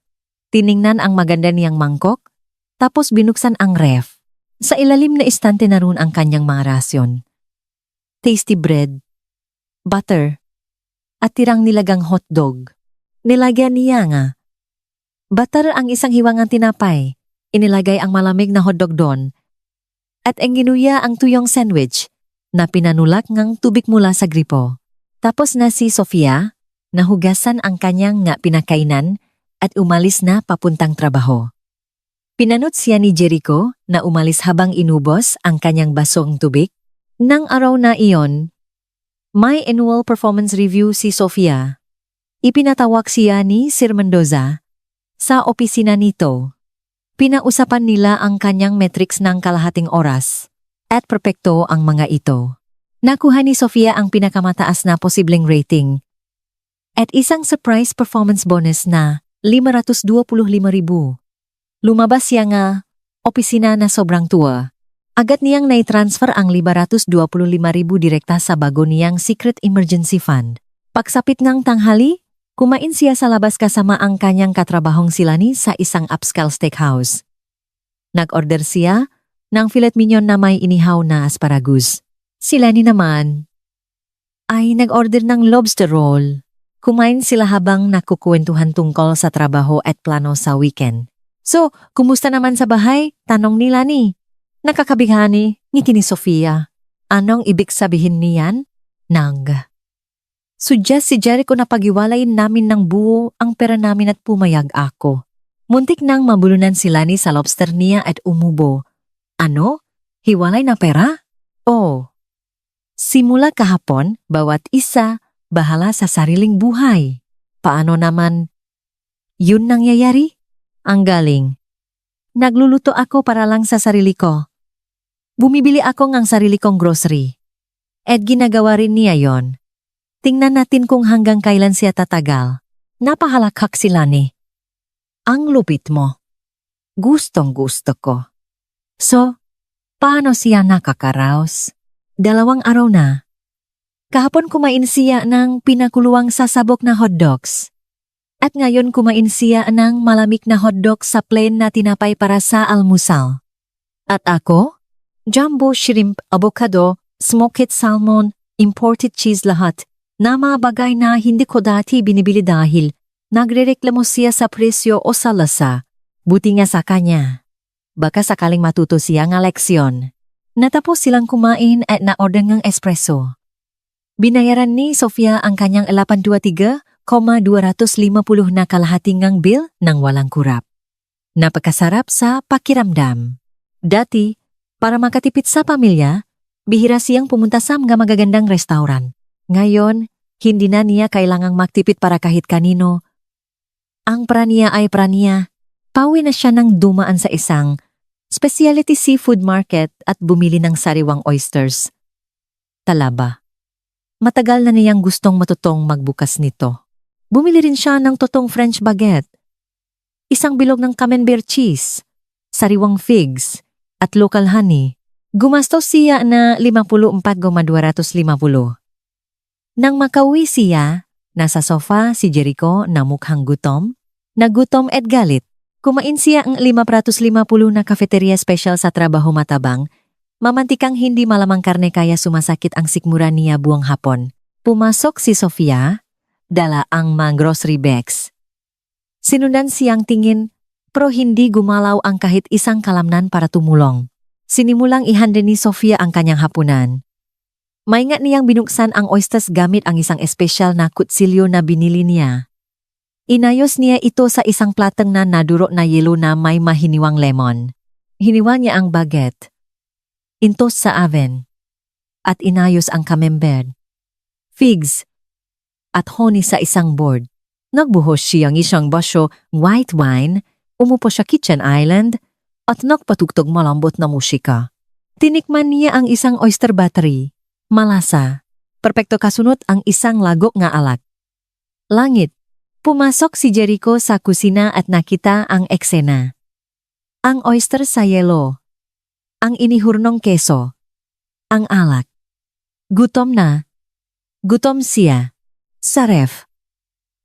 Tiningnan ang maganda niyang mangkok, tapos binuksan ang ref. Sa ilalim na istante naroon ang kanyang mga rasyon. Tasty bread, butter, at tirang nilagang hotdog. Nilagyan niya nga. Butter ang isang hiwangang tinapay. Inilagay ang malamig na hotdog doon. At ang ginuya ang tuyong sandwich na pinanulak ngang tubig mula sa gripo. Tapos na si Sofia, nahugasan ang kanyang nga pinakainan at umalis na papuntang trabaho. Pinanot siya ni Jericho na umalis habang inubos ang kanyang basong tubig. Nang araw na iyon, may annual performance review si Sofia. Ipinatawag siya ni Sir Mendoza sa opisina nito. Pinausapan nila ang kanyang metrics ng kalahating oras at perpekto ang mga ito. Nakuha ni Sofia ang pinakamataas na posibleng rating. At isang surprise performance bonus na 525,000. Lumabas siya nga opisina na sobrang tuwa. Agad niyang nai-transfer ang 525,000 direkta sa bago niyang secret emergency fund. Pagsapit ng tanghali, kumain siya sa labas kasama ang kanyang katrabahong si Lani sa isang upscale steakhouse. Nag-order siya ng filet mignon na may inihaw na asparagus. Si Lani naman ay nag-order ng lobster roll. Kumain sila habang nakukwentuhan tungkol sa trabaho at plano sa weekend. So, kumusta naman sa bahay? Tanong ni Lani. Nakakabighani, ngiti ni Sofia. Anong ibig sabihin niyan? Suggest si Jericho na pag-iwalayin namin ng buo ang pera namin at pumayag ako. Muntik nang mabulunan si Lani sa lobster niya at umubo. Ano? Hiwalay na pera? Oh. Simula kahapon, bawat isa bahala sa sariling buhay. Paano naman yun nangyayari? Ang galing. Nagluluto ako para lang sa sarili ko. Bumibili ako ng sarili kong grocery. At ginagawa rin niya yon. Tingnan natin kung hanggang kailan siya tatagal. Napahalakhak si Lani. Ang lupit mo. Gustong gusto ko. So, paano siya nakakaraos? 2 araw na. Kahapon kumain siya ng pinakuluang sasabok na hotdogs. At ngayon kumain siya ng malamig na hotdog sa plain na tinapay para sa almusal. At ako? Jumbo shrimp, avocado, smoked salmon, imported cheese lahat. Na mga bagay na hindi ko dati binibili dahil nagrereklamo siya sa presyo o sa lasa. Buti nga sa kanya. Baka sakaling matuto siya ng leksyon. Natapos silang kumain at na-order ng espresso. Binayaran ni Sofia ang kanyang 83,250 na kalahating ngang bill ng walang kurap. Napakasarap sa pakiramdam. Dati, para makatipid sa pamilya, bihira siyang pumunta sa mga magagandang restaurant. Ngayon, hindi na niya kailangang magtipid para kahit kanino. Ang praniya ay praniya. Pauwi na siya nang dumaan sa isang specialty seafood market at bumili ng sariwang oysters. Talaba. Matagal na niyang gustong matutong magbukas nito. Bumili rin siya ng totong French baguette, isang bilog ng camembert cheese, sariwang figs, at local honey. Gumastos siya na 54,250. Nang makauwi siya, nasa sofa si Jericho na mukhang gutom, nagutom at galit. Kumain siya ang 550 na cafeteria special sa trabaho matabang, mamantikang hindi malamang karne kaya sumasakit ang sikmura niya buong hapon. Pumasok si Sofia, dala ang mga grocery bags. Sinundan siyang tingin, pero hindi gumalaw ang kahit isang kalamnan para tumulong. Sinimulang ihanda ni Sofia ang kanyang hapunan. Maingat niyang binuksan ang oysters gamit ang isang espesyal na kutsilyo na binili niya. Inayos niya ito sa isang platang na naduro na yelo na may mahiniwang lemon. Hiniwa niya ang baguette. Intos sa oven. At inayos ang camembert, figs, at honey sa isang board. Nagbuhos siyang isang basyo white wine, umupo sa kitchen island, at nagpatugtog malambot na musika. Tinikman niya ang isang oyster battery. Malasa. Perpekto kasunod ang isang lagok nga alak. Langit. Pumasok si Jericho sa kusina at nakita ang eksena. Ang oyster sa yelo. Ang inihurnong keso. Ang alak. Gutom na. Gutom siya. Sa ref.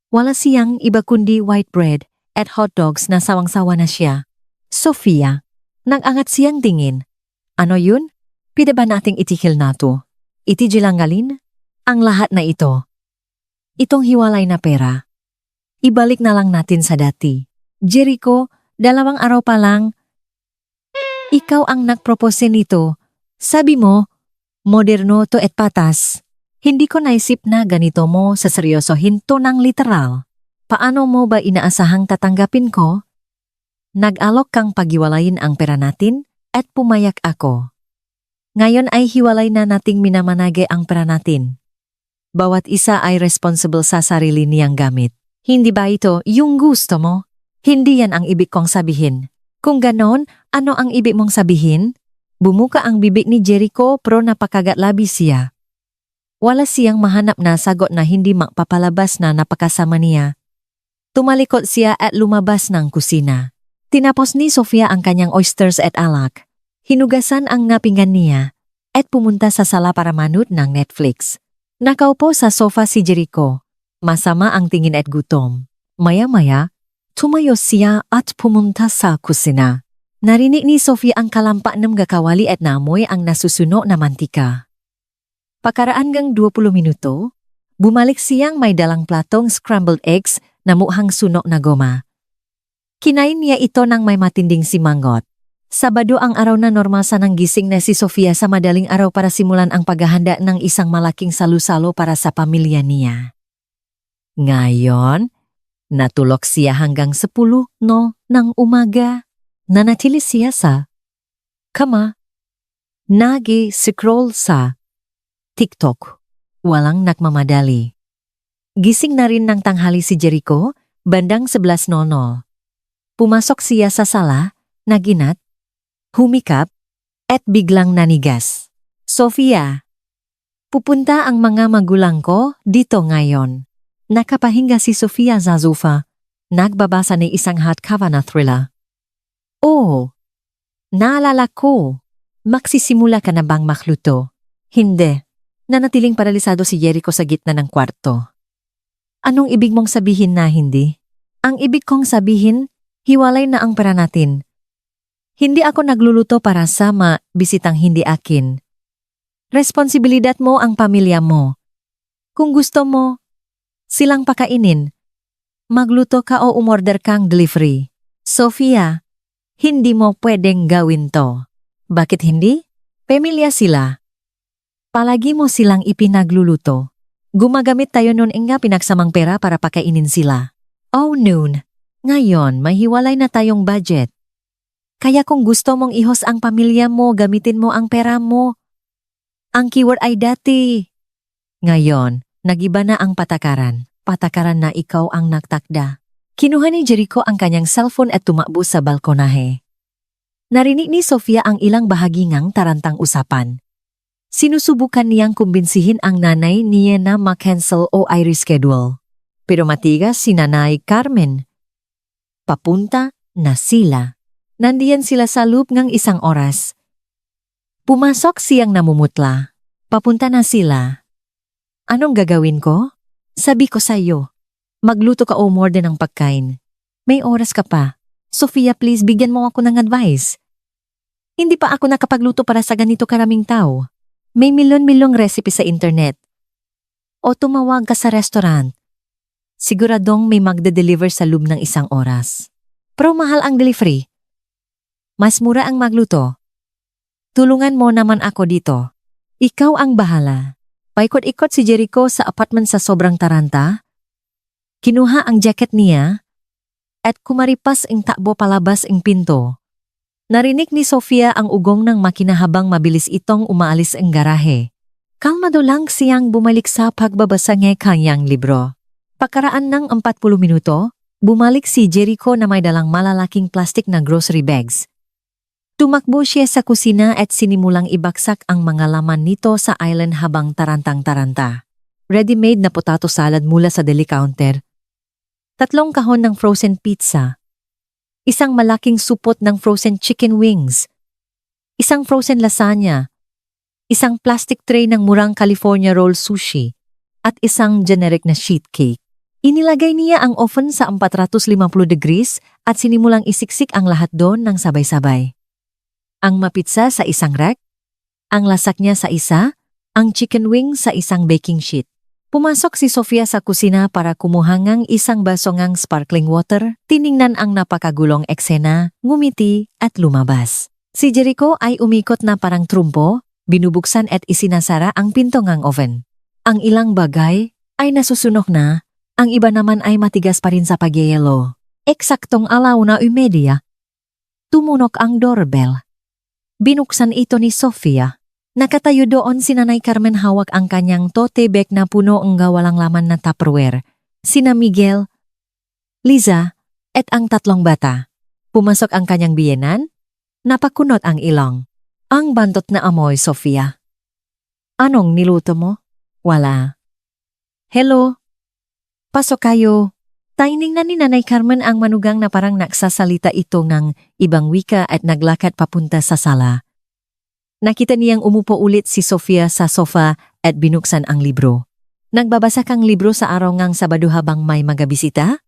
Wala siyang iba kundi white bread at hot dogs na sawang-sawa na siya. Sofia. Nag-angat siyang tingin. Ano yun? Pwede ba nating itikil na to? Itijilangalin? Ang lahat na ito. Itong hiwalay na pera. Ibalik na lang natin sa dati. Jericho, 2 araw pa lang. Ikaw ang nagpropose nito. Sabi mo, moderno to at patas. Hindi ko naisip na ganito mo sa seryosohin to ng literal. Paano mo ba inaasahang tatanggapin ko? Nag-alok kang paghiwalayin ang pera natin at pumayak ako. Ngayon ay hiwalay na nating minamanage ang pera natin. Bawat isa ay responsible sa sarili niyang gamit. Hindi ba ito yung gusto mo? Hindi yan ang ibig kong sabihin. Kung ganon, ano ang ibig mong sabihin? Bumuka ang bibig ni Jericho pero napakagatlabi siya. Wala siyang mahanap na sagot na hindi magpapalabas na napakasama niya. Tumalikod siya at lumabas ng kusina. Tinapos ni Sofia ang kanyang oysters at alak. Hinugasan ang napinggan niya at pumunta sa sala para manood ng Netflix. Nakaupo sa sofa si Jericho. Masama ang tingin at gutom. Maya-maya, tumayo siya at pumunta sa kusina. Narinig ni Sofia ang kalampa ng gakawali at namoy ang nasusuno na mantika. Pakaraan ng 20 minuto, bumalik siyang may dalang platong scrambled eggs na mukhang suno na goma. Kinain niya ito ng may matinding simangot. Sabado ang araw na normal sa nang gising na si Sofia sa madaling araw para simulan ang paghahanda ng isang malaking salu-salo para sa pamilya niya. Ngayon, natulog siya hanggang 10 ng umaga. Nanatili siya sa kama. Nag-scroll sa TikTok. Walang nagmamadali. Gising na rin ng tanghali si Jericho, bandang 11:00. Pumasok siya sa sala, naginat, humikap, at biglang nanigas. Sofia, pupunta ang mga magulang ko dito ngayon. Nakapahinga si Sofia sa sofa, nagbabasa ng isang hardcover na thriller. Oh, naalala ko. Magsisimula ka na bang makluto? Hindi. Nanatiling paralisado si Jericho sa gitna ng kwarto. Anong ibig mong sabihin na hindi? Ang ibig kong sabihin, hiwalay na ang pera natin. Hindi ako nagluluto para sa bisitang hindi akin. Responsibilidad mo ang pamilya mo. Kung gusto mo, silang pakainin. Magluto ka o umorder kang delivery. Sofia, hindi mo pwedeng gawin to. Bakit hindi? Pamilya sila. Palagi mo silang ipinagluluto. Gumagamit tayo nun nga pinagsamang pera para pakainin sila. Oh noon, ngayon mahiwalay na tayong budget. Kaya kung gusto mong ihos ang pamilya mo, gamitin mo ang pera mo. Ang keyword ay dati. Ngayon, nagiba na ang patakaran. Patakaran na ikaw ang nagtakda. Kinuha ni Jericho ang kanyang cellphone at tumakbo sa balkonahe. Narinig ni Sofia ang ilang bahagi ng tarantang usapan. Sinusubukan niyang kumbinsihin ang nanay niya na ma-cancel o i-reschedule. Pero matigas si Nanay Carmen. Papunta na sila. Nandiyan sila sa loob ng isang oras. Pumasok siyang namumutla. Papunta na sila. Anong gagawin ko? Sabi ko sa iyo, magluto ka o more ng pagkain. May oras ka pa. Sofia, please, bigyan mo ako ng advice. Hindi pa ako nakapagluto para sa ganito karaming tao. May milyon-milyong recipe sa internet. O tumawag ka sa restaurant. Siguradong may magde-deliver sa loob ng isang oras. Pero mahal ang delivery. Mas mura ang magluto. Tulungan mo naman ako dito. Ikaw ang bahala. Paikot-ikot si Jericho sa apartment sa sobrang taranta. Kinuha ang jacket niya at kumaripas ang takbo palabas ang pinto. Narinig ni Sofia ang ugong ng makina habang mabilis itong umaalis ang garahe. Kalmado lang siyang bumalik sa pagbabasa ng kanyang libro. Pakaraan ng 40 minuto, bumalik si Jericho na may dalang malalaking plastic na grocery bags. Tumakbo siya sa kusina at sinimulang ibaksak ang mga laman nito sa island habang tarantang-taranta. Ready-made na potato salad mula sa deli counter. 3 kahon ng frozen pizza. Isang malaking supot ng frozen chicken wings. Isang frozen lasagna. Isang plastic tray ng murang California roll sushi. At isang generic na sheet cake. Inilagay niya ang oven sa 450 degrees at sinimulang isiksik ang lahat doon ng sabay-sabay. Ang mapitsa sa isang rack, ang lasagna sa isa, ang chicken wing sa isang baking sheet. Pumasok si Sofia sa kusina para kumuha ng isang baso ng sparkling water, tiningnan ang napakagulong eksena, ngumiti at lumabas. Si Jericho ay umikot na parang trumpo, binubuksan at isinasara ang pinto ng oven. Ang ilang bagay ay nasusunog na, ang iba naman ay matigas pa rin sa pagyayelo. Eksaktong 1:30. Tumunog ang doorbell. Binuksan ito ni Sofia. Nakatayo doon si Nanay Carmen hawak ang kanyang tote bag na puno ang walang laman na Tupperware. Sina Miguel, Liza, at ang 3 bata. Pumasok ang kanyang biyenan. Napakunot ang ilong. Ang bantot na amoy, Sofia. Anong niluto mo? Wala. Hello? Pasok kayo. Taining na ni Nanay Carmen ang manugang na parang nagsasalita ito ng ibang wika at naglakad papunta sa sala. Nakita niyang umupo ulit si Sofia sa sofa at binuksan ang libro. Nagbabasa kang libro sa araw ngang Sabado habang may magabisita?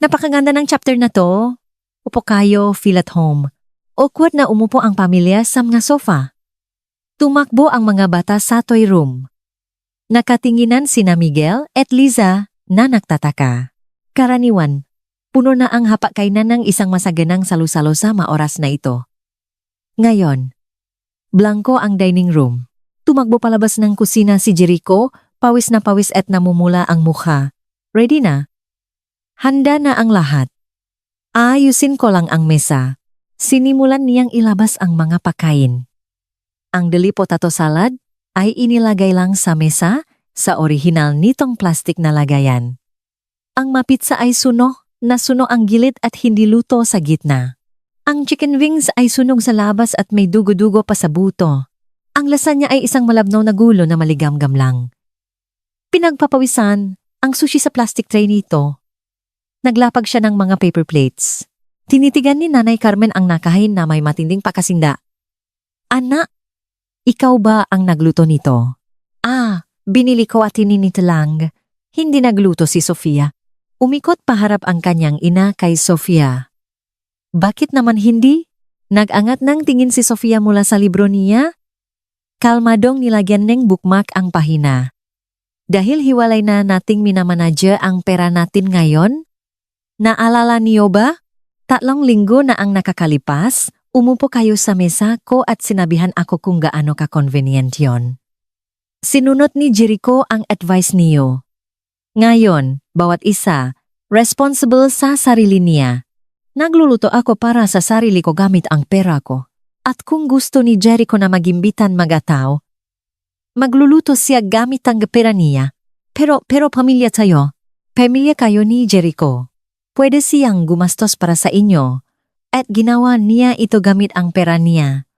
Napakaganda ng chapter na to. Upo kayo, feel at home. Awkward na umupo ang pamilya sa mga sofa. Tumakbo ang mga bata sa toy room. Nakatinginan sina Miguel at Liza na nagtataka. Karaniwan, puno na ang hapakainan ng isang masaganang salu-salo sa maoras na ito. Ngayon, blanko ang dining room. Tumakbo palabas ng kusina si Jericho, pawis na pawis at namumula ang mukha. Ready na? Handa na ang lahat. Ayusin ko lang ang mesa. Sinimulan niyang ilabas ang mga pagkain. Ang deli potato salad ay inilagay lang sa mesa sa orihinal nitong plastik na lagayan. Ang mapitsa ay suno ang gilid at hindi luto sa gitna. Ang chicken wings ay sunog sa labas at may dugo-dugo pa sa buto. Ang lasagna ay isang malabnaw na gulo na maligamgam lang. Pinagpapawisan ang sushi sa plastic tray nito. Naglapag siya ng mga paper plates. Tinitigan ni Nanay Carmen ang nakahain na may matinding pakasinda. Anak, ikaw ba ang nagluto nito? Binili ko at tininito lang. Hindi nagluto si Sofia. Umikot paharap ang kanyang ina kay Sofia. Bakit naman hindi? Nag-angat ng tingin si Sofia mula sa libro niya. Kalmadong nilagyan ng bookmark ang pahina. Dahil hiwalay na nating minamanadya ang pera natin ngayon? Naalala niyo ba? 3 linggo na ang nakakalipas, umupo kayo sa mesa ko at sinabihan ako kung gaano ka-convenient yon. Sinunod ni Jericho ang advice niyo. Ngayon, bawat isa, responsible sa sarili niya. Nagluluto ako para sa sarili ko gamit ang pera ko. At kung gusto ni Jericho na magimbitan magataw, magluluto siya gamit ang pera niya. Pero pamilya tayo. Pamilya kayo ni Jericho. Pwede siyang gumastos para sa inyo. At ginawa niya ito gamit ang pera niya.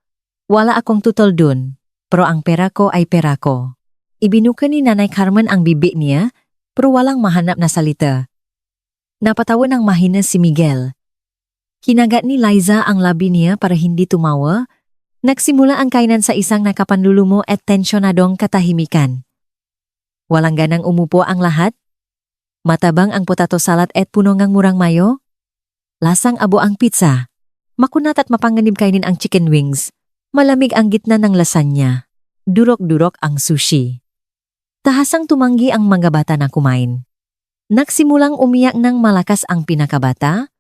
Wala akong tutol dun. Pero ang pera ko ay pera ko. Ibinuka ni Nanay Carmen ang bibig niya, pero walang mahanap na salita. Napatawa ng mahina si Miguel. Kinagat ni Liza ang labi niya para hindi tumawa. Nagsimula ang kainan sa isang nakapanlulumo at tensyonadong katahimikan. Walang ganang umupo ang lahat. Matabang ang potato salad at puno ngang murang mayo. Lasang abo ang pizza. Makunat at mapanganib kainin ang chicken wings. Malamig ang gitna ng lasagna. Durok-durok ang sushi. Tahasang tumanggi ang mga bata na kumain. Nagsimulang umiyak ng malakas ang pinakabata.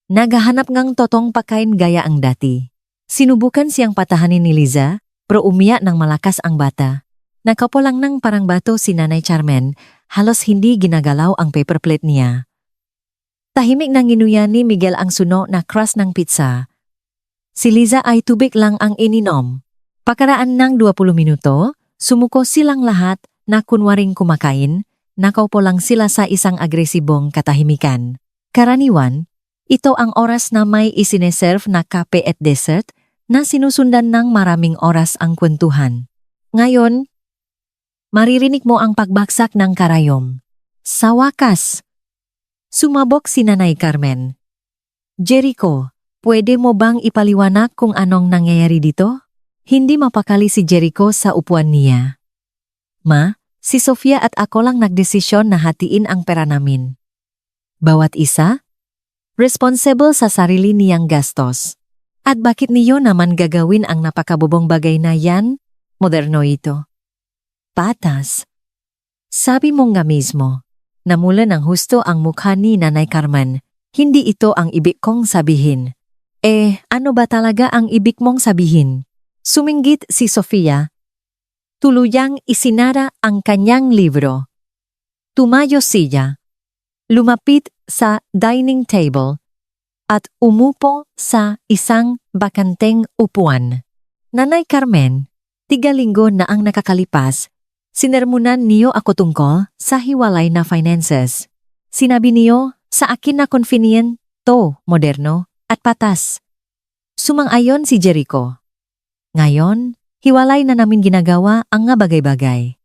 Naghahanap ngang totong pagkain gaya ang dati. Sinubukan siyang patahanin ni Liza, pero umiyak ng malakas ang bata. Nakapo lang ng parang bato si Nanay Carmen, halos hindi ginagalaw ang paper plate niya. Tahimik nang inuya ni Miguel ang suno na crust ng pizza. Si Liza ay tubig lang ang ininom. Pakaraan ng 20 minuto, sumuko silang lahat na kunwaring kumakain, nakaupo lang sila sa isang agresibong katahimikan. Karaniwan, ito ang oras na may isineserve na kape at dessert na sinusundan ng maraming oras ang kwentuhan. Ngayon, maririnig mo ang pagbagsak ng karayom. Sa wakas, sumabog si Nanay Carmen. Jericho, pwede mo bang ipaliwanag kung anong nangyayari dito? Hindi mapakali si Jericho sa upuan niya. Ma, si Sofia at ako lang nagdesisyon na hatiin ang pera namin. Bawat isa, responsible sa sarili niyang gastos. At bakit niyo naman gagawin ang napakabubong bagay na yan? Moderno ito. Patas. Sabi mo nga mismo, namula ng husto ang mukha ni Nanay Carmen. Hindi ito ang ibig kong sabihin. Ano ba talaga ang ibig mong sabihin? Suminggit si Sofia. Tuluyang isinara ang kanyang libro. Tumayo siya. Lumapit sa dining table at umupo sa isang bakanteng upuan. Nanay Carmen, 3 linggo na ang nakakalipas, sinermunan niyo ako tungkol sa hiwalay na finances. Sinabi niyo sa akin na convenient to, moderno at patas. Sumang-ayon si Jericho. Ngayon, hiwalay na namin ginagawa ang nga bagay-bagay.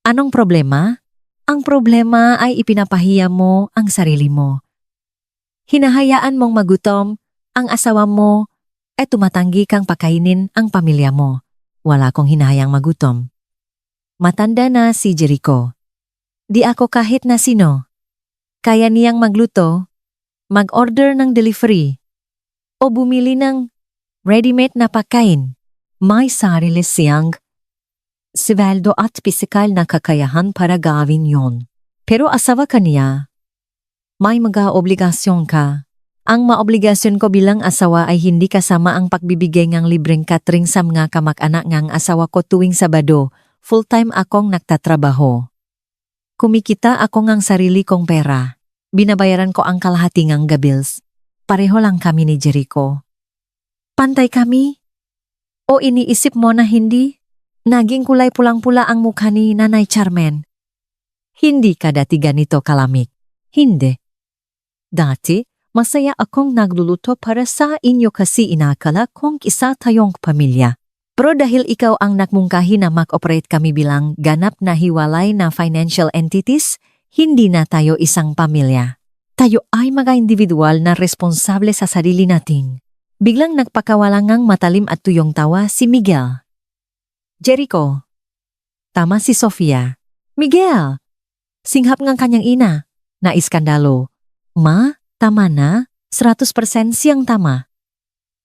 Anong problema? Ang problema ay ipinapahiya mo ang sarili mo. Hinahayaan mong magutom ang asawa mo at tumatanggi kang pakainin ang pamilya mo. Wala kong hinahayang magutom. Matanda na si Jericho. Di ako kahit na sino. Kaya niyang magluto, mag-order ng delivery, o bumili ng ready-made na pagkain. May sarili siyang sweldo at pisikal na kakayahan para gawin yon. Pero asawa ka niya. May mga obligasyon ka. Ang maobligasyon ko bilang asawa ay hindi kasama ang pagbibigay ng libreng catering sa mga kamag-anak ng asawa ko tuwing Sabado. Full-time akong nagtatrabaho. Kumikita ako ng sarili kong pera. Binabayaran ko ang kalahati ng bills. Pareho lang kami ni Jericho. Pantay kami? O iniisip mo na hindi? Naging kulay pulang-pula ang mukha ni Nanay Charmen. Hindi ka dati ganito kalamig. Hindi. Dati, masaya akong nagluluto para sa inyo kasi inakala kong isa tayong pamilya. Pero dahil ikaw ang nagmungkahi na mag-operate kami bilang ganap na hiwalay na financial entities, hindi na tayo isang pamilya. Tayo ay mga individual na responsable sa sarili natin. Biglang nagpakawalangang matalim at tuyong tawa si Miguel. Jericho. Tama si Sofia. Miguel. Singhap ng kanyang ina. Naiskandalo. Ma, tama na. 100% siyang tama.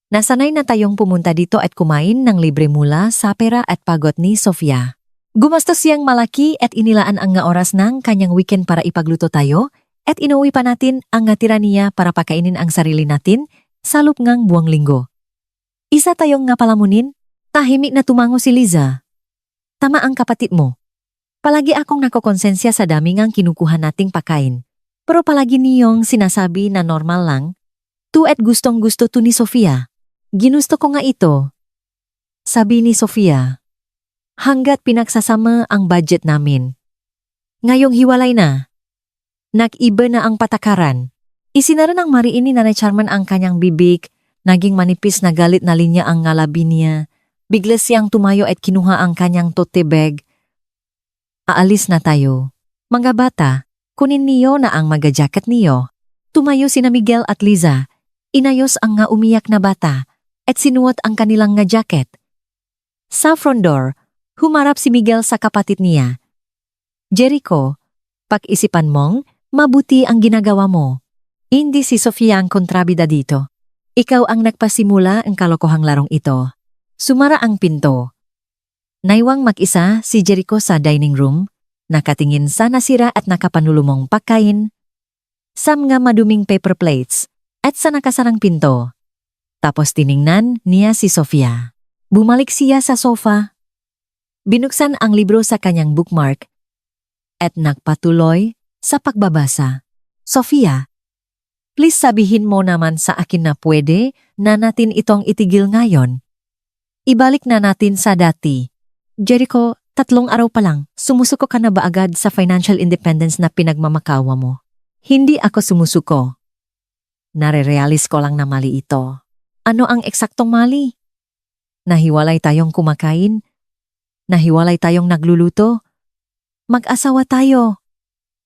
Nasanay na tayong pumunta dito at kumain ng libre mula sa pera at pagod ni Sofia. Gumastos siyang malaki at inilaan ang nga oras ng kanyang weekend para ipagluto tayo at inuwi pa natin ang natira niya para pakainin ang sarili natin sa loob ng buwang linggo. Isa tayong nga palamunin. Tahimik na tumango si Liza. Tama ang kapatid mo. Palagi akong nakokonsensya sa dami ngang kinukuha nating pakain. Pero palagi niyong sinasabi na normal lang. Tu at gustong-gusto to ni Sofia. Ginusto ko nga ito. Sabi ni Sofia. Hanggat pinagsasama ang budget namin. Ngayong hiwalay na. Nag-iba na ang patakaran. Isinara ng mariin ni Nanay Charman ang kanyang bibig. Naging manipis na galit na linya ang ngalabi niya. Bigla siyang tumayo at kinuha ang kanyang tote bag. Aalis na tayo. Mga bata, kunin niyo na ang mga jacket niyo. Tumayo sina Miguel at Liza. Inayos ang nga umiyak na bata at sinuot ang kanilang nga jacket. Sa front door, humarap si Miguel sa kapatid niya. Jericho, pag-isipan mong mabuti ang ginagawa mo. Hindi si Sofia ang kontrabida dito. Ikaw ang nagpasimula ang kalokohang larong ito. Sumara ang pinto. Naiwang mag-isa si Jericho sa dining room, nakatingin sa nasira at nakapanulumong pagkain, sa mga maduming paper plates, at sa nakasarang pinto. Tapos tiningnan niya si Sofia. Bumalik siya sa sofa. Binuksan ang libro sa kanyang bookmark at nagpatuloy sa pagbabasa. Sofia, please sabihin mo naman sa akin na pwede na natin itong itigil ngayon. Ibalik na natin sa dati. Jericho, 3 araw pa lang, sumusuko ka na ba agad sa financial independence na pinagmamakawa mo? Hindi ako sumusuko. Nare-realize ko lang na mali ito. Ano ang eksaktong mali? Nahiwalay tayong kumakain? Nahiwalay tayong nagluluto? Mag-asawa tayo.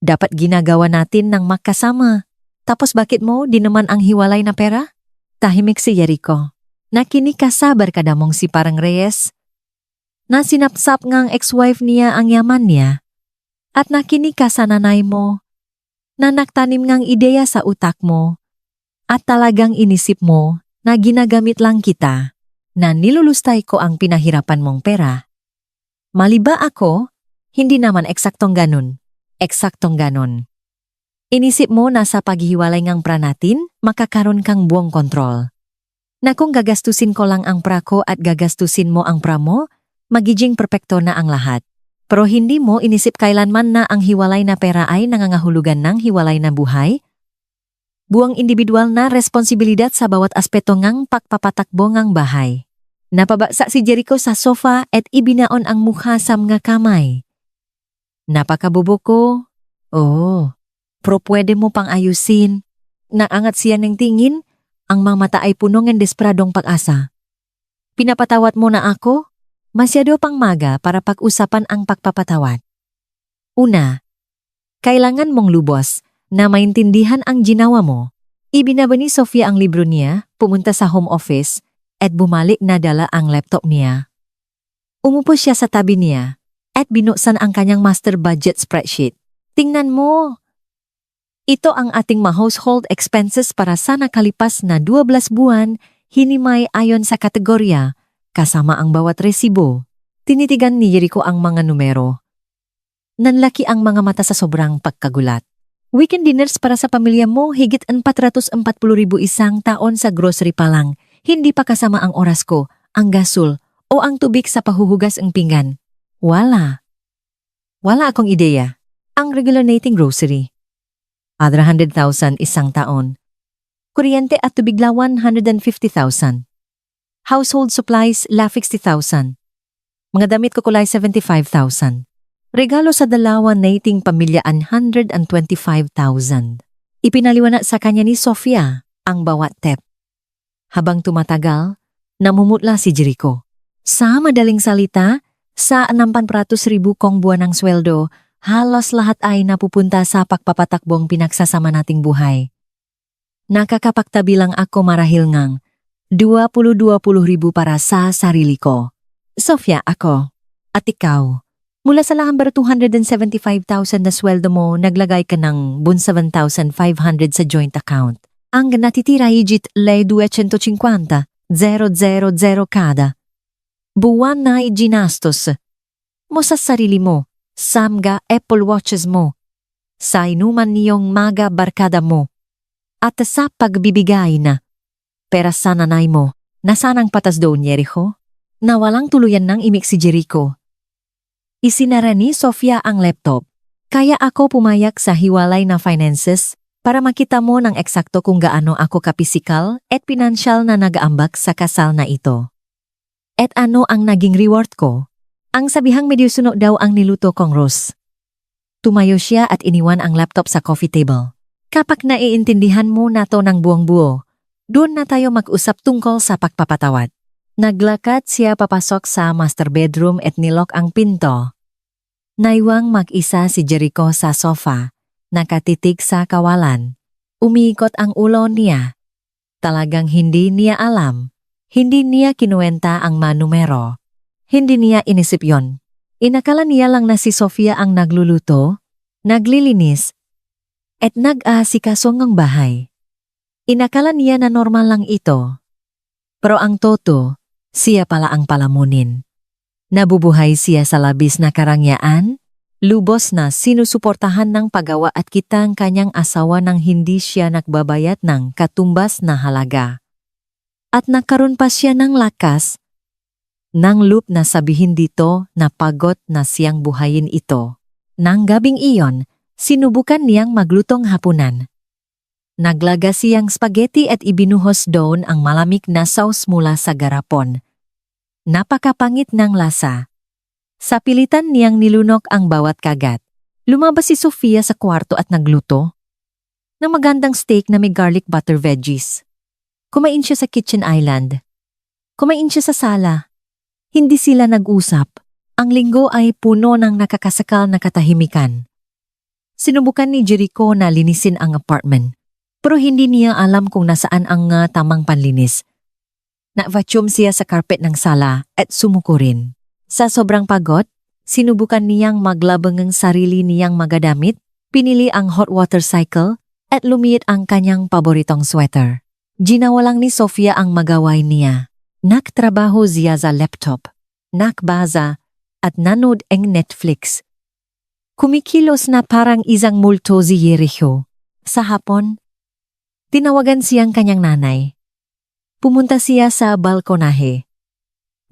Dapat ginagawa natin ng magkasama. Tapos bakit mo di naman ang hiwalay na pera? Tahimik si Jericho. Nakinig ka sa barkada mong si Parang Reyes? Na sinapsap ngang ex-wife niya ang yaman niya? At nakinig ka sa nanay mo? Na nagtanim ngang ideya sa utak mo? At talagang inisip mo na ginagamit lang kita? Na nilulustay ko ang pinahirapan mong pera? Mali ba ako? Hindi naman eksaktong ganun. Eksaktong ganun. Inisip mo na sa paghiwalay ngang pra natin, makakaroon kang buong kontrol. Na kung gagastusin ko lang ang pra ko at gagastusin mo ang pra mo, magiging perpekto na ang lahat. Pero hindi mo inisip kailanman na ang hiwalay na pera ay nangangahulugan ng hiwalay na buhay? Buong individual na responsibilidad sa bawat aspeto ngang pagpapatakbo ngang bahay. Napabaksa si Jericho sa sofa at ibinaon ang mukha sa mga kamay. Napakabobo ko. Oo, pero pwede mo pang ayusin. Naangat siya ng tingin. Ang mga mata ay puno ng desperadong pag-asa. Pinapatawad mo na ako? Masyado pang maga para pag-usapan ang pagpapatawad. Una, kailangan mong lubos na maintindihan ang ginawa mo. Ibinaba ni Sofia ang libro niya, pumunta sa home office, at bumalik na dala ang laptop niya. Umupo siya sa tabi niya at binuksan ang kanyang master budget spreadsheet. Tingnan mo! Ito ang ating household expenses para sa nakalipas na 12 buwan, hinimay ayon sa kategorya, kasama ang bawat resibo. Tinitigan ni Jericho ang mga numero. Nanlaki ang mga mata sa sobrang pagkagulat. Weekend dinners para sa pamilya mo, higit 440,000 isang taon sa grocery pa lang. Hindi pa kasama ang oras ko, ang gasol, o ang tubig sa pahuhugas ng pinggan. Wala akong ideya. Ang regular nating grocery. 100,000 isang taon. Kuryente at tubig la 150,000. Household supplies la 60,000. Mga damit ko kulay 75,000. Regalo sa dalawa nating pamilya 125,000. Ipinaliwanag sa kanya ni Sofia ang bawat tip. Habang tumatagal, namumutla si Jericho. Sa madaling salita, sa 600,000 kong buwan ng sweldo, halos lahat ay napupunta sa pagpapatakbong pinagsasama nating buhay. Nakakapagtabi lang ako marahil ngang 20,000 para sa sarili ko. Sofia, ako. At ikaw. Mula sa number 275,000 na sweldo mo, naglagay ka ng 7,500 sa joint account. Ang natitira higit lay 250, 000 kada. Buwan na iginastos mo sa sarili mo, samga Apple Watches mo, sa inuman niyong maga barkada mo, at sa pagbibigay na pera sa nanay mo, nasanang patas doon Jericho? Na walang tuluyan ng imik si Jericho. Isinara ni Sofia ang laptop, kaya ako pumayak sa hiwalay na finances para makita mo ng eksakto kung gaano ako kapisikal at pinansyal na nag-aambak sa kasal na ito. At ano ang naging reward ko? Ang sabihang medyo suno daw ang niluto kong Rose. Tumayo siya at iniwan ang laptop sa coffee table. Kapag naiintindihan mo na to ng buong buo, doon na tayo mag-usap tungkol sa pagpapatawad. Naglakad siya papasok sa master bedroom at nilok ang pinto. Naiwang mag-isa si Jericho sa sofa, nakatitig sa kawalan. Umiikot ang ulo niya. Talagang hindi niya alam. Hindi niya kinuwenta ang manumero. Hindi niya inisip yon. Inakala niya lang na si Sofia ang nagluluto, naglilinis, at nag-aasikaso ng bahay. Inakala niya na normal lang ito. Pero ang toto, siya pala ang palamunin. Nabubuhay siya sa labis na karangyaan, lubos na sinusuportahan ng paggawa at kitang kanyang asawa nang hindi siya nagbabayad ng katumbas na halaga. At nagkaroon pa siya ng lakas, ng loop na sabihin dito na pagod na siyang buhayin ito. Nang gabing iyon, sinubukan niyang maglutong hapunan. Naglaga siyang spaghetti at ibinuhos doon ang malamig na sauce mula sa garapon. Napakapangit ng lasa. Sa pilitan niyang nilunok ang bawat kagat. Lumabas si Sofia sa kwarto at nagluto ng magandang steak na may garlic butter veggies. Kumain siya sa kitchen island. Kumain siya sa sala. Hindi sila nag-usap. Ang linggo ay puno ng nakakasakal na katahimikan. Sinubukan ni Jericho na linisin ang apartment. Pero hindi niya alam kung nasaan ang tamang panlinis. Na-vacuum siya sa carpet ng sala at sumuko rin. Sa sobrang pagod, sinubukan niyang maglabang ng sarili niyang magadamit, pinili ang hot water cycle at lumiit ang kanyang paboritong sweater. Ginawa lang ni Sofia ang magaway niya. Naktrabaho siya sa laptop, nakbaza at nanood ang Netflix. Kumikilos na parang isang multo si Jericho. Sa hapon, tinawagan siyang kanyang nanay. Pumunta siya sa balkonahe.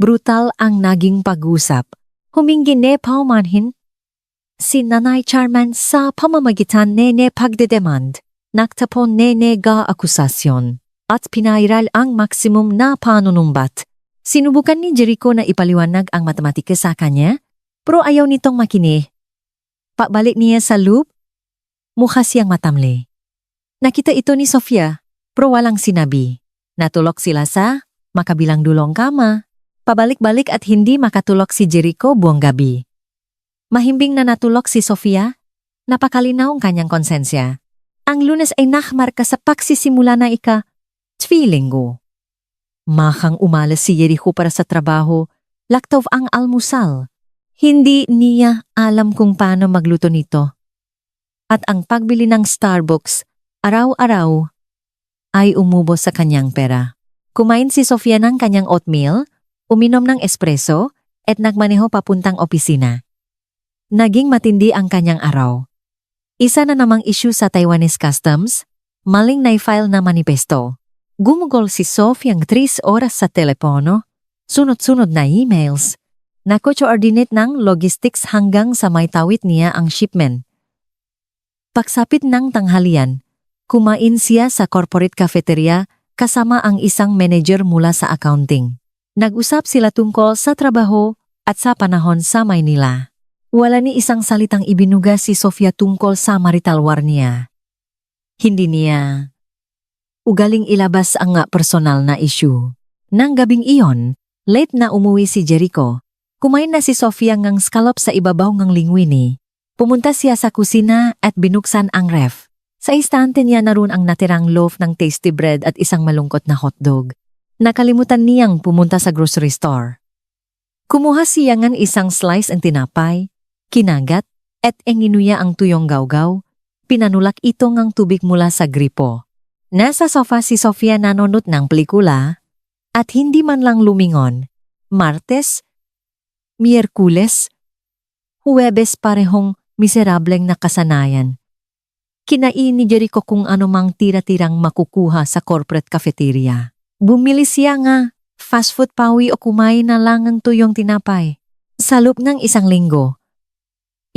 Brutal ang naging pag-usap. Humingi ni paumanhin. Si Nanay Charman sa pamamagitan nene pagdedemand, nagtapon nene ga akusasyon, at pinairal ang maksimum na panunumbat. Sinubukan ni Jericho na ipaliwanag ang matematika sa kanya, pero ayaw nitong makinig. Pabalik niya sa loop, mukha siyang matamli. Nakita ito ni Sofia, pero walang sinabi. Natulog sila sa makabilang dulong kama. Pabalik-balik at hindi makatulog si Jericho buong gabi. Mahimbing na natulog si Sofia. Napakalinaw ang kanyang konsensya. Ang Lunes ay nakmarka sa pagsisimula na ika-linggo. Makang umalas si Jericho para sa trabaho, laktaw ang almusal. Hindi niya alam kung paano magluto nito. At ang pagbili ng Starbucks, araw-araw, ay umubos sa kanyang pera. Kumain si Sofia ng kanyang oatmeal, uminom ng espresso, at nagmaneho papuntang opisina. Naging matindi ang kanyang araw. Isa na namang issue sa Taiwanese Customs, maling na-file na manifesto. Gumugol si Sofia ng 3 oras sa telepono, sunod-sunod na emails, nako-coordinate ng logistics hanggang sa may tawid niya ang shipment. Pagsapit ng tanghalian, kumain siya sa corporate cafeteria kasama ang isang manager mula sa accounting. Nag-usap sila tungkol sa trabaho at sa panahon sa Maynila. Wala ni isang salitang ibinuga si Sofia tungkol sa marital war niya. Hindi niya ugaling ilabas ang personal na issue. Nang gabing iyon, late na umuwi si Jericho. Kumain na si Sofia ng scallop sa ibabaw ng linguini. Pumunta siya sa kusina at binuksan ang ref. Sa istante niya naroon ang natirang loaf ng tasty bread at isang malungkot na hotdog. Nakalimutan niyang pumunta sa grocery store. Kumuha siya ng isang slice ng tinapay, kinagat, at enginuya ang tuyong gawgaw, pinanulak ito ng tubig mula sa gripo. Nasa sofa si Sofia nanonood ng pelikula, at hindi man lang lumingon. Martes, Miyerkules, Huwebes parehong miserableng nakasanayan. Kinain ni Jericho kung anumang tira-tirang makukuha sa corporate cafeteria. Bumili siya nga, fast food pawi o kumain na lang ng tuyong tinapay. Sa loob ng isang linggo,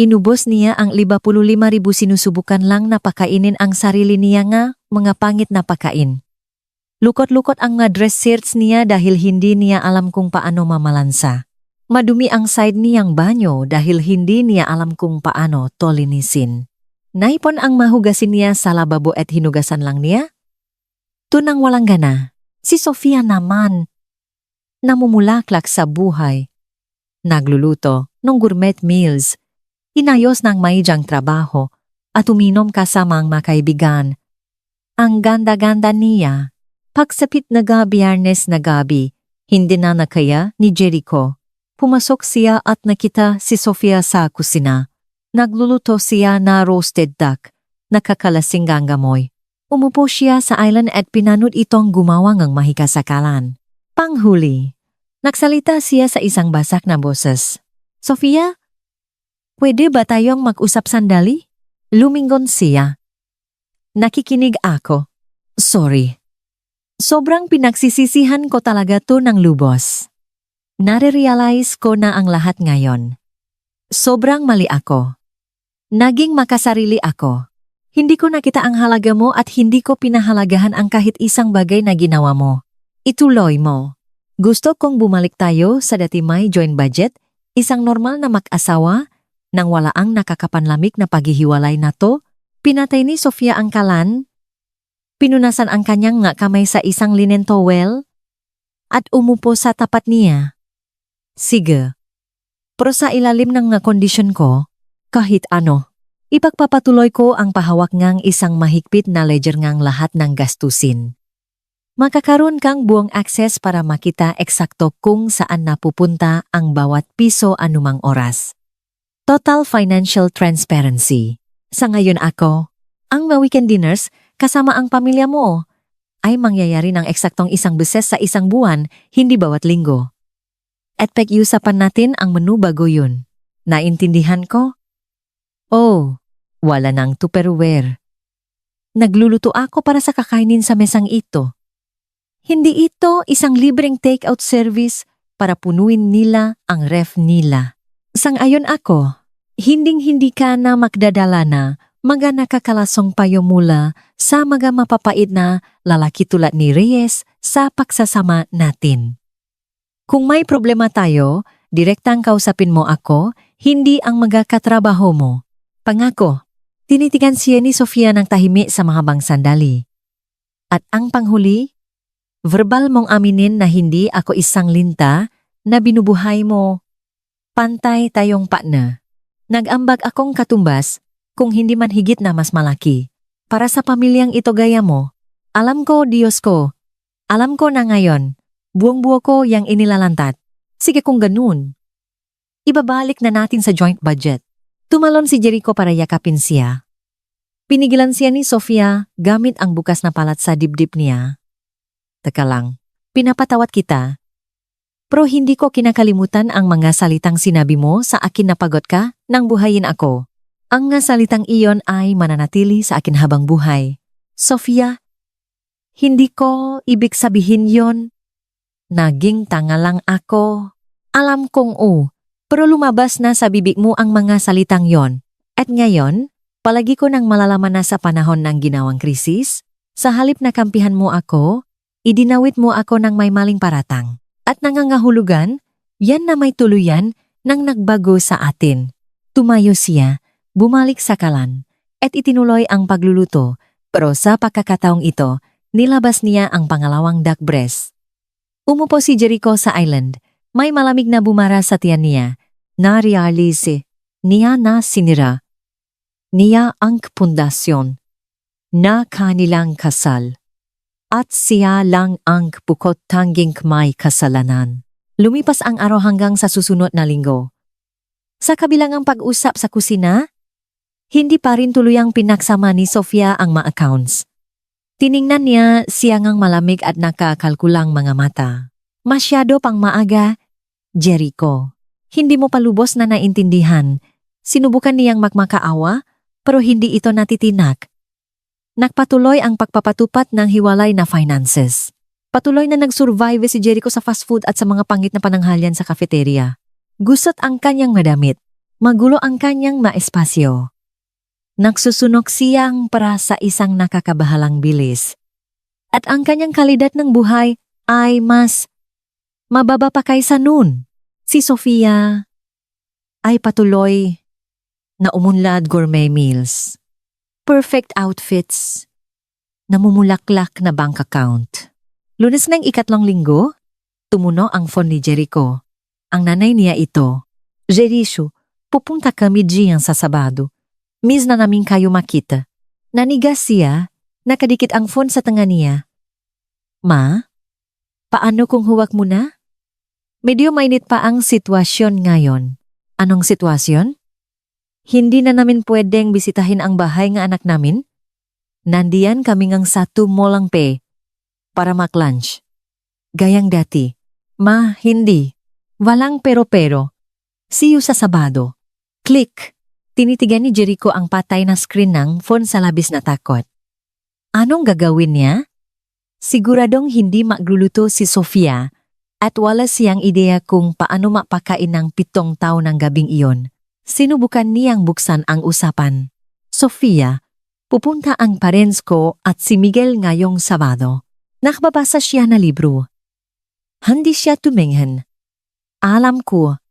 inubos niya ang 55,000 sinusubukan lang na pakainin ang sarili niya nga mga pangit na pakain. Lukot-lukot ang nga dress shirts niya dahil hindi niya alam kung paano mamalansa. Madumi ang side niyang banyo dahil hindi niya alam kung paano to linisin. Naipon ang mahugasin niya sa lababo at hinugasan lang niya. Tunang walang gana, si Sofia naman namumulaklak sa buhay. Nagluluto ng gourmet meals, inayos ng maidyang trabaho at uminom kasama ang makaibigan. Ang ganda-ganda niya. Pagsapit na Biyernes na gabi, hindi na nakaya ni Jericho. Pumasok siya at nakita si Sofia sa kusina. Nagluluto siya na roasted duck, nakakalasing ganggamoy. Umupo siya sa island at pinanood itong gumawa ng mahikasakalan. Panghuli, nagsalita siya sa isang basak na boses. Sofia, pwede ba tayong mag-usap sandali? Lumingon siya. Nakikinig ako. Sorry. Sobrang pinagsisisihan ko talaga to ng lubos. Nare-realize ko na ang lahat ngayon. Sobrang mali ako. Naging makasarili ako. Hindi ko nakita ang halaga mo at hindi ko pinahalagahan ang kahit isang bagay na ginawa mo. Ituloy mo. Gusto kong bumalik tayo sa dati may joint budget, isang normal na mag-asawa, nang wala ang nakakapanlamig na paghihiwalay na to. Pinatay ni Sofia ang kalan, pinunasan ang kanyang nga kamay sa isang linen towel, at umupo sa tapat niya. Sige. Pero sa ilalim ng nga kondisyon ko, kahit ano, ipagpapatuloy ko ang pahawak ngang isang mahigpit na ledger ngang lahat ng gastusin. Makakaroon kang buong access para makita eksakto kung saan napupunta ang bawat piso anumang oras. Total financial transparency. Sa ngayon ang mga weekend dinners kasama ang pamilya mo ay mangyayari ng eksaktong isang beses sa isang buwan, hindi bawat linggo. At pag-iusapan natin ang menu bago yun. Naintindihan ko? Oh, wala nang tupperware. Nagluluto ako para sa kakainin sa mesang ito. Hindi ito isang libreng take-out service para punuin nila ang ref nila. Sang-ayon ako. Hinding-hindi ka na magdadala na mga nakakalasong payo mula sa mga mapapait na lalaki tulad ni Reyes sa pagsasama natin. Kung may problema tayo, direktang kausapin mo ako, hindi ang mga katrabaho mo. Pangako, tinitigan siya ni Sofia ng tahimik sa mga sandali. At ang panghuli, verbal mong aminin na hindi ako isang linta na binubuhay mo. Pantay tayong partner. Nag-ambag akong katumbas, kung hindi man higit na mas malaki. Para sa pamilyang ito gaya mo, alam ko, Diyos ko, alam ko na ngayon, buong-buo ko yang inilalantat. Sige kung ganun. Ibabalik na natin sa joint budget. Tumalon si Jericho para yakapin siya. Pinigilan siya ni Sofia gamit ang bukas na palat sa dibdib niya. Teka lang, pinapatawad kita. Pero hindi ko kinakalimutan ang mga salitang sinabi mo sa akin na pagod ka nang buhayin ako. Ang nga salitang iyon ay mananatili sa akin habang buhay. Sofia, hindi ko ibig sabihin yon. Naging tanga lang ako. Alam kong pero lumabas na sa bibig mo ang mga salitang yon. At ngayon, palagi ko nang malalaman na sa panahon ng ginawang krisis, sa halip na kampihan mo ako, idinawit mo ako ng may maling paratang. At nangangahulugan, yan na may tuluyan nang nagbago sa atin. Tumayo siya, bumalik sa kalan, at itinuloy ang pagluluto, pero sa pagkakataong ito, nilabas niya ang pangalawang duck breast. Umupo si Jericho sa island, may malamig na bumara sa tiyan niya, na-realize niya na sinira niya ang pundasyon na kanilang kasal. At siya lang ang bukod tanging may kasalanan. Lumipas ang araw hanggang sa susunod na linggo. Sa kabilang ang pag-usap sa kusina, hindi pa rin tuluyang pinaksama ni Sofia ang mga accounts. Tiningnan niya siyang malamig at nakakalkulang mga mata. Masyado pang maaga, Jericho. Hindi mo palubos na naintindihan. Sinubukan niyang magmakaawa, pero hindi ito natitinak. Nagpatuloy ang pagpapatupat ng hiwalay na finances. Patuloy na nag-survive si Jericho sa fast food at sa mga pangit na pananghalian sa cafeteria. Gusot ang kanyang madamit. Magulo ang kanyang maespasyo. Nagsusunog siyang para sa isang nakakabahalang bilis. At ang kanyang kalidad ng buhay ay mas mababa pa kaysa noon. Si Sofia ay patuloy na umunlad gourmet meals. Perfect outfits. Namumulaklak na bank account. Lunes ng ikatlong linggo, tumuno ang phone ni Jericho. Ang nanay niya ito. Jericho, pupunta kami diyan sa Sabado. Miss na namin kayo makita. Nanigas siya, nakadikit ang phone sa tanga niya. Ma, paano kung huwag mo na? Medyo mainit pa ang sitwasyon ngayon. Anong sitwasyon? Hindi na namin pwedeng bisitahin ang bahay ng anak namin? Nandiyan kami ngang sa tumolang pe para maklunch. Gayang dati. Ma, hindi. Walang pero-pero. See you sa Sabado. Click. Tinitigan ni Jericho ang patay na screen ng phone sa labis na takot. Anong gagawin niya? Siguradong hindi magluluto si Sofia at wala siyang ideya kung paano mapakain ng 7 taon ng gabing iyon. Sinubukan niyang buksan ang usapan. Sofia, pupunta ang parents ko at si Miguel ngayong Sabado. Nakababasa siya na libro. Hindi siya tumingin. Alam ko.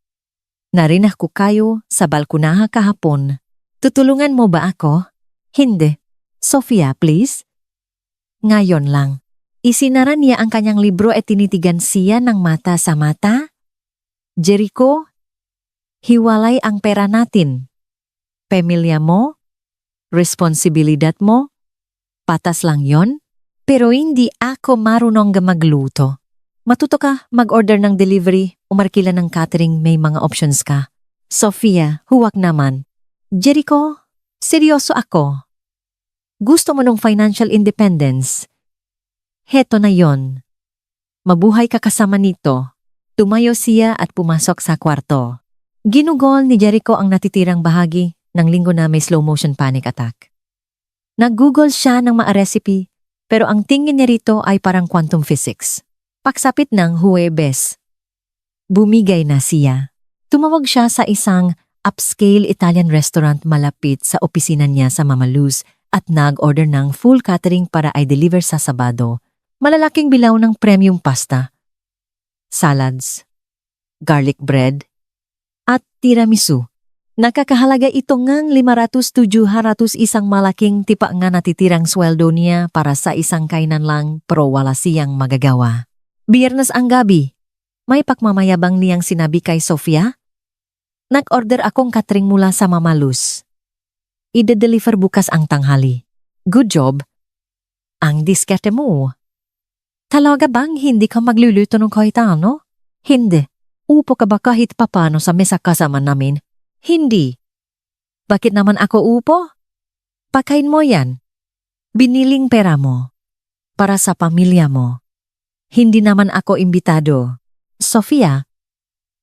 Narinig ko kayo sa balkonaha kahapon. Tutulungan mo ba ako? Hindi. Sofia, please. Ngayon lang. Isinara niya ang kanyang libro at tinitigan siya ng mata sa mata. Jericho, hiwalay ang pera natin. Pamilya mo, responsibilidad mo, patas lang yon, pero hindi ako marunong magluto. Matuto ka mag-order ng delivery o markila ng catering, may mga options ka. Sofia, huwag naman. Jericho, seryoso ako. Gusto mo ng financial independence? Heto na yon. Mabuhay ka kasama nito. Tumayo siya at pumasok sa kwarto. Ginugol ni Jericho ang natitirang bahagi ng linggo na may slow motion panic attack. Nag-google siya ng mga recipe, pero ang tingin niya rito ay parang quantum physics. Pagsapit ng Huwebes, bumigay na siya. Tumawag siya sa isang upscale Italian restaurant malapit sa opisina niya sa Mama Luz at nag-order ng full catering para i-deliver sa Sabado. Malalaking bilaw ng premium pasta, salads, garlic bread, at tiramisu. Nakakahalaga ito ngang 500-700 isang malaking tipa nga natitirang sweldo niya para sa isang kainan lang pero wala siyang magagawa. Biyernes ang gabi, may pagmamayabang niyang sinabi kay Sofia, Nag-order akong catering mula sa Mama Luz. Ide-deliver bukas ang tanghali. Good job. Ang diskarte mo. Talaga bang hindi ka magluluto ng kahit ano? Hindi. Upo ka ba kahit papano sa mesa kasama namin? Hindi. Bakit naman ako upo? Pakain mo yan. Biniling pera mo. Para sa pamilya mo. Hindi naman ako imbitado. Sofia,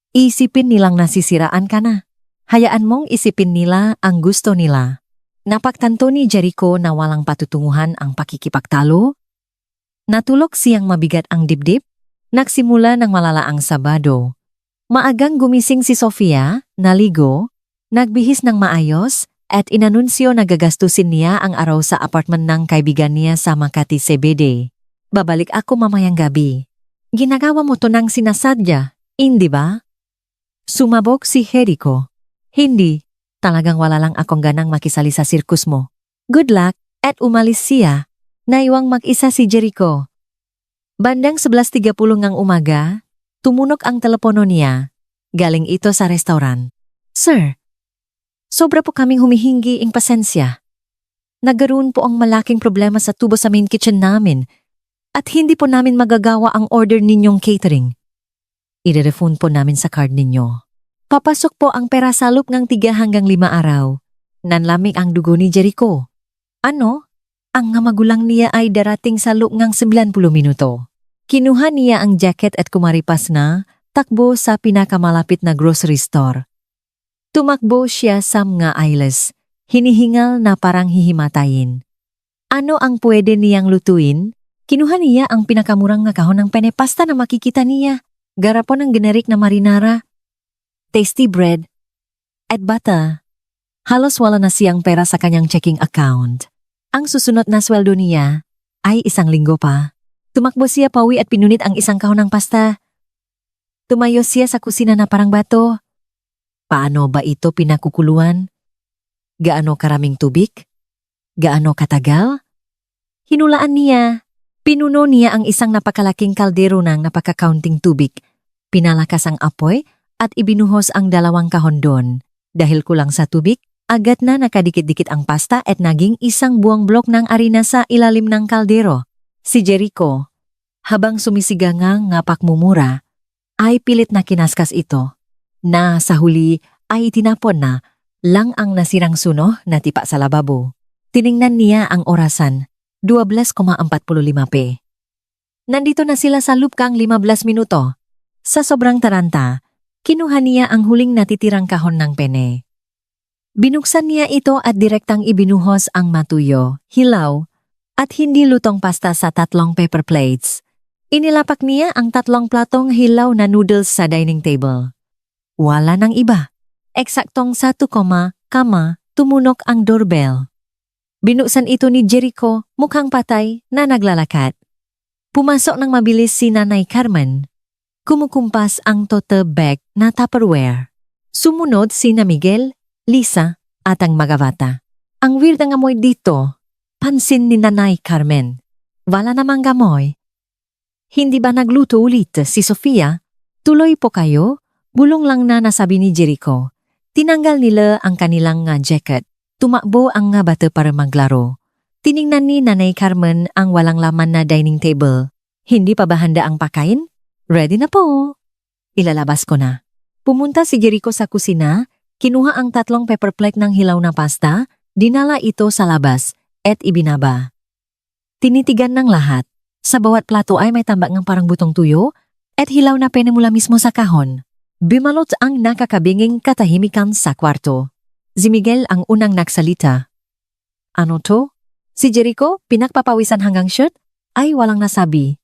isipin nilang nasisiraan ka na. Hayaan mong isipin nila ang gusto nila. Napagtanto ni Jericho na walang patutunguhan ang pakikipagtalo. Natulog siyang mabigat ang dibdib. Nagsimula ng malala ang Sabado. Maagang gumising si Sofia, naligo, nagbihis ng maayos, at inanunsyo na gagastusin niya ang araw sa apartment ng kaibigan niya sa Makati CBD. Babalik ako mamayang gabi. Ginagawa mo to ng sinasadya, hindi ba? Sumabog si Jericho. Hindi, talagang wala lang akong ganang makisali sa sirkus mo. Good luck, at umalis siya. Naiwang mag-isa si Jericho. Bandang 11:30 ng umaga, tumunog ang telepono niya. Galing ito sa restaurant. Sir, sobra po kaming humihingi ng pasensya. Nagkaroon po ang malaking problema sa tubo sa main kitchen namin at hindi po namin magagawa ang order ninyong catering. I-refund po namin sa card ninyo. Papasok po ang pera sa loob ng 3 hanggang 5 araw. Nanlamig ang dugo ni Jericho. Ano? Ang nga magulang niya ay darating sa loob ng 90 minuto. Kinuha niya ang jacket at kumaripas na takbo sa pinakamalapit na grocery store. Tumakbo siya sa mga aisles, hinihingal na parang hihimatayin. Ano ang pwede niyang lutuin? Kinuha niya ang pinakamurang na kahon ng penne pasta na makikita niya. Garapon ng generic na marinara, tasty bread, at butter. Halos wala na siyang pera sa kanyang checking account. Ang susunod na sweldo niya ay 1 linggo pa. Tumakbo siya pauwi at pinunit ang 1 kahon ng pasta. Tumayo siya sa kusina na parang bato. Paano ba ito pinakukuluan? Gaano karaming tubig? Gaano katagal? Hinulaan niya. Pinuno niya ang isang napakalaking kaldero ng napakakaunting tubig. Pinalakas ang apoy at ibinuhos ang 2 kahon doon. Dahil kulang sa tubig, agad na nakadikit-dikit ang pasta at naging 1 buong blok ng arena sa ilalim ng kaldero. Si Jericho, habang sumisigangang nga pakmumura, ay pilit na kinaskas ito. Na sa huli ay tinapon na lang ang nasirang suno na tipa sa lababo. Tiningnan niya ang orasan, 12:45 p. Nandito na sila sa loob kang 15 minuto. Sa sobrang taranta, kinuha niya ang huling natitirang kahon ng penne. Binuksan niya ito at direktang ibinuhos ang matuyo, hilaw, at hindi lutong pasta sa 3 paper plates. Inilapak niya ang 3 platong hilaw na noodles sa dining table. Wala nang iba. Eksaktong 1 kama, tumunok ang doorbell. Binuksan ito ni Jericho, mukhang patay na naglalakad. Pumasok ng mabilis si Nanay Carmen. Kumukumpas ang tote bag na Tupperware. Sumunod si na Miguel, Lisa, at ang mga bata. Ang weird ng amoy dito. Pansin ni Nanay Carmen. Wala namang gamoy. Hindi ba nagluto ulit si Sofia? Tuloy po kayo? Bulong lang na nasabi ni Jericho. Tinanggal nila ang kanilang jacket. Tumakbo ang nga bata para maglaro. Tiningnan ni Nanay Carmen ang walang laman na dining table. Hindi pa ba handa ang pakain? Ready na po. Ilalabas ko na. Pumunta si Jericho sa kusina, kinuha ang 3 paper plate ng hilaw na pasta, dinala ito sa labas, at ibinaba. Tinitigan ng lahat. Sa bawat plato ay may tambak ng parang butong tuyo at hilaw na penne mula mismo sa kahon. Bimalot ang nakakabinging katahimikan sa kwarto. Si Miguel ang unang nagsalita. Ano to? Si Jericho, pinagpapawisan hanggang shirt, ay walang nasabi.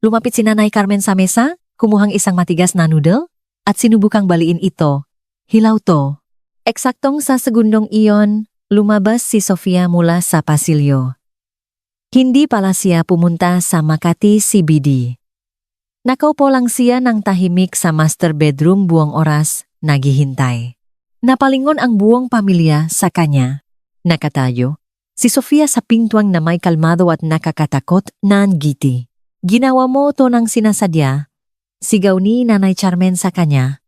Lumapit si Nanay Carmen sa mesa, kumuhang isang matigas na noodle, at sinubukang baliin ito. Hilaw to. Eksaktong sa segundong iyon, lumabas si Sofia mula sa pasilyo. Hindi pala siya pumunta sa Makati CBD. Nakaupo lang siya ng tahimik sa master bedroom buong oras, naghihintay. Napalingon ang buong pamilya sa kanya. Nakatayo, si Sofia sa pintuang na may kalmado at nakakatakot na ngiti. Ginawa mo to ng sinasadya, sigaw ni Nanay Carmen sa kanya.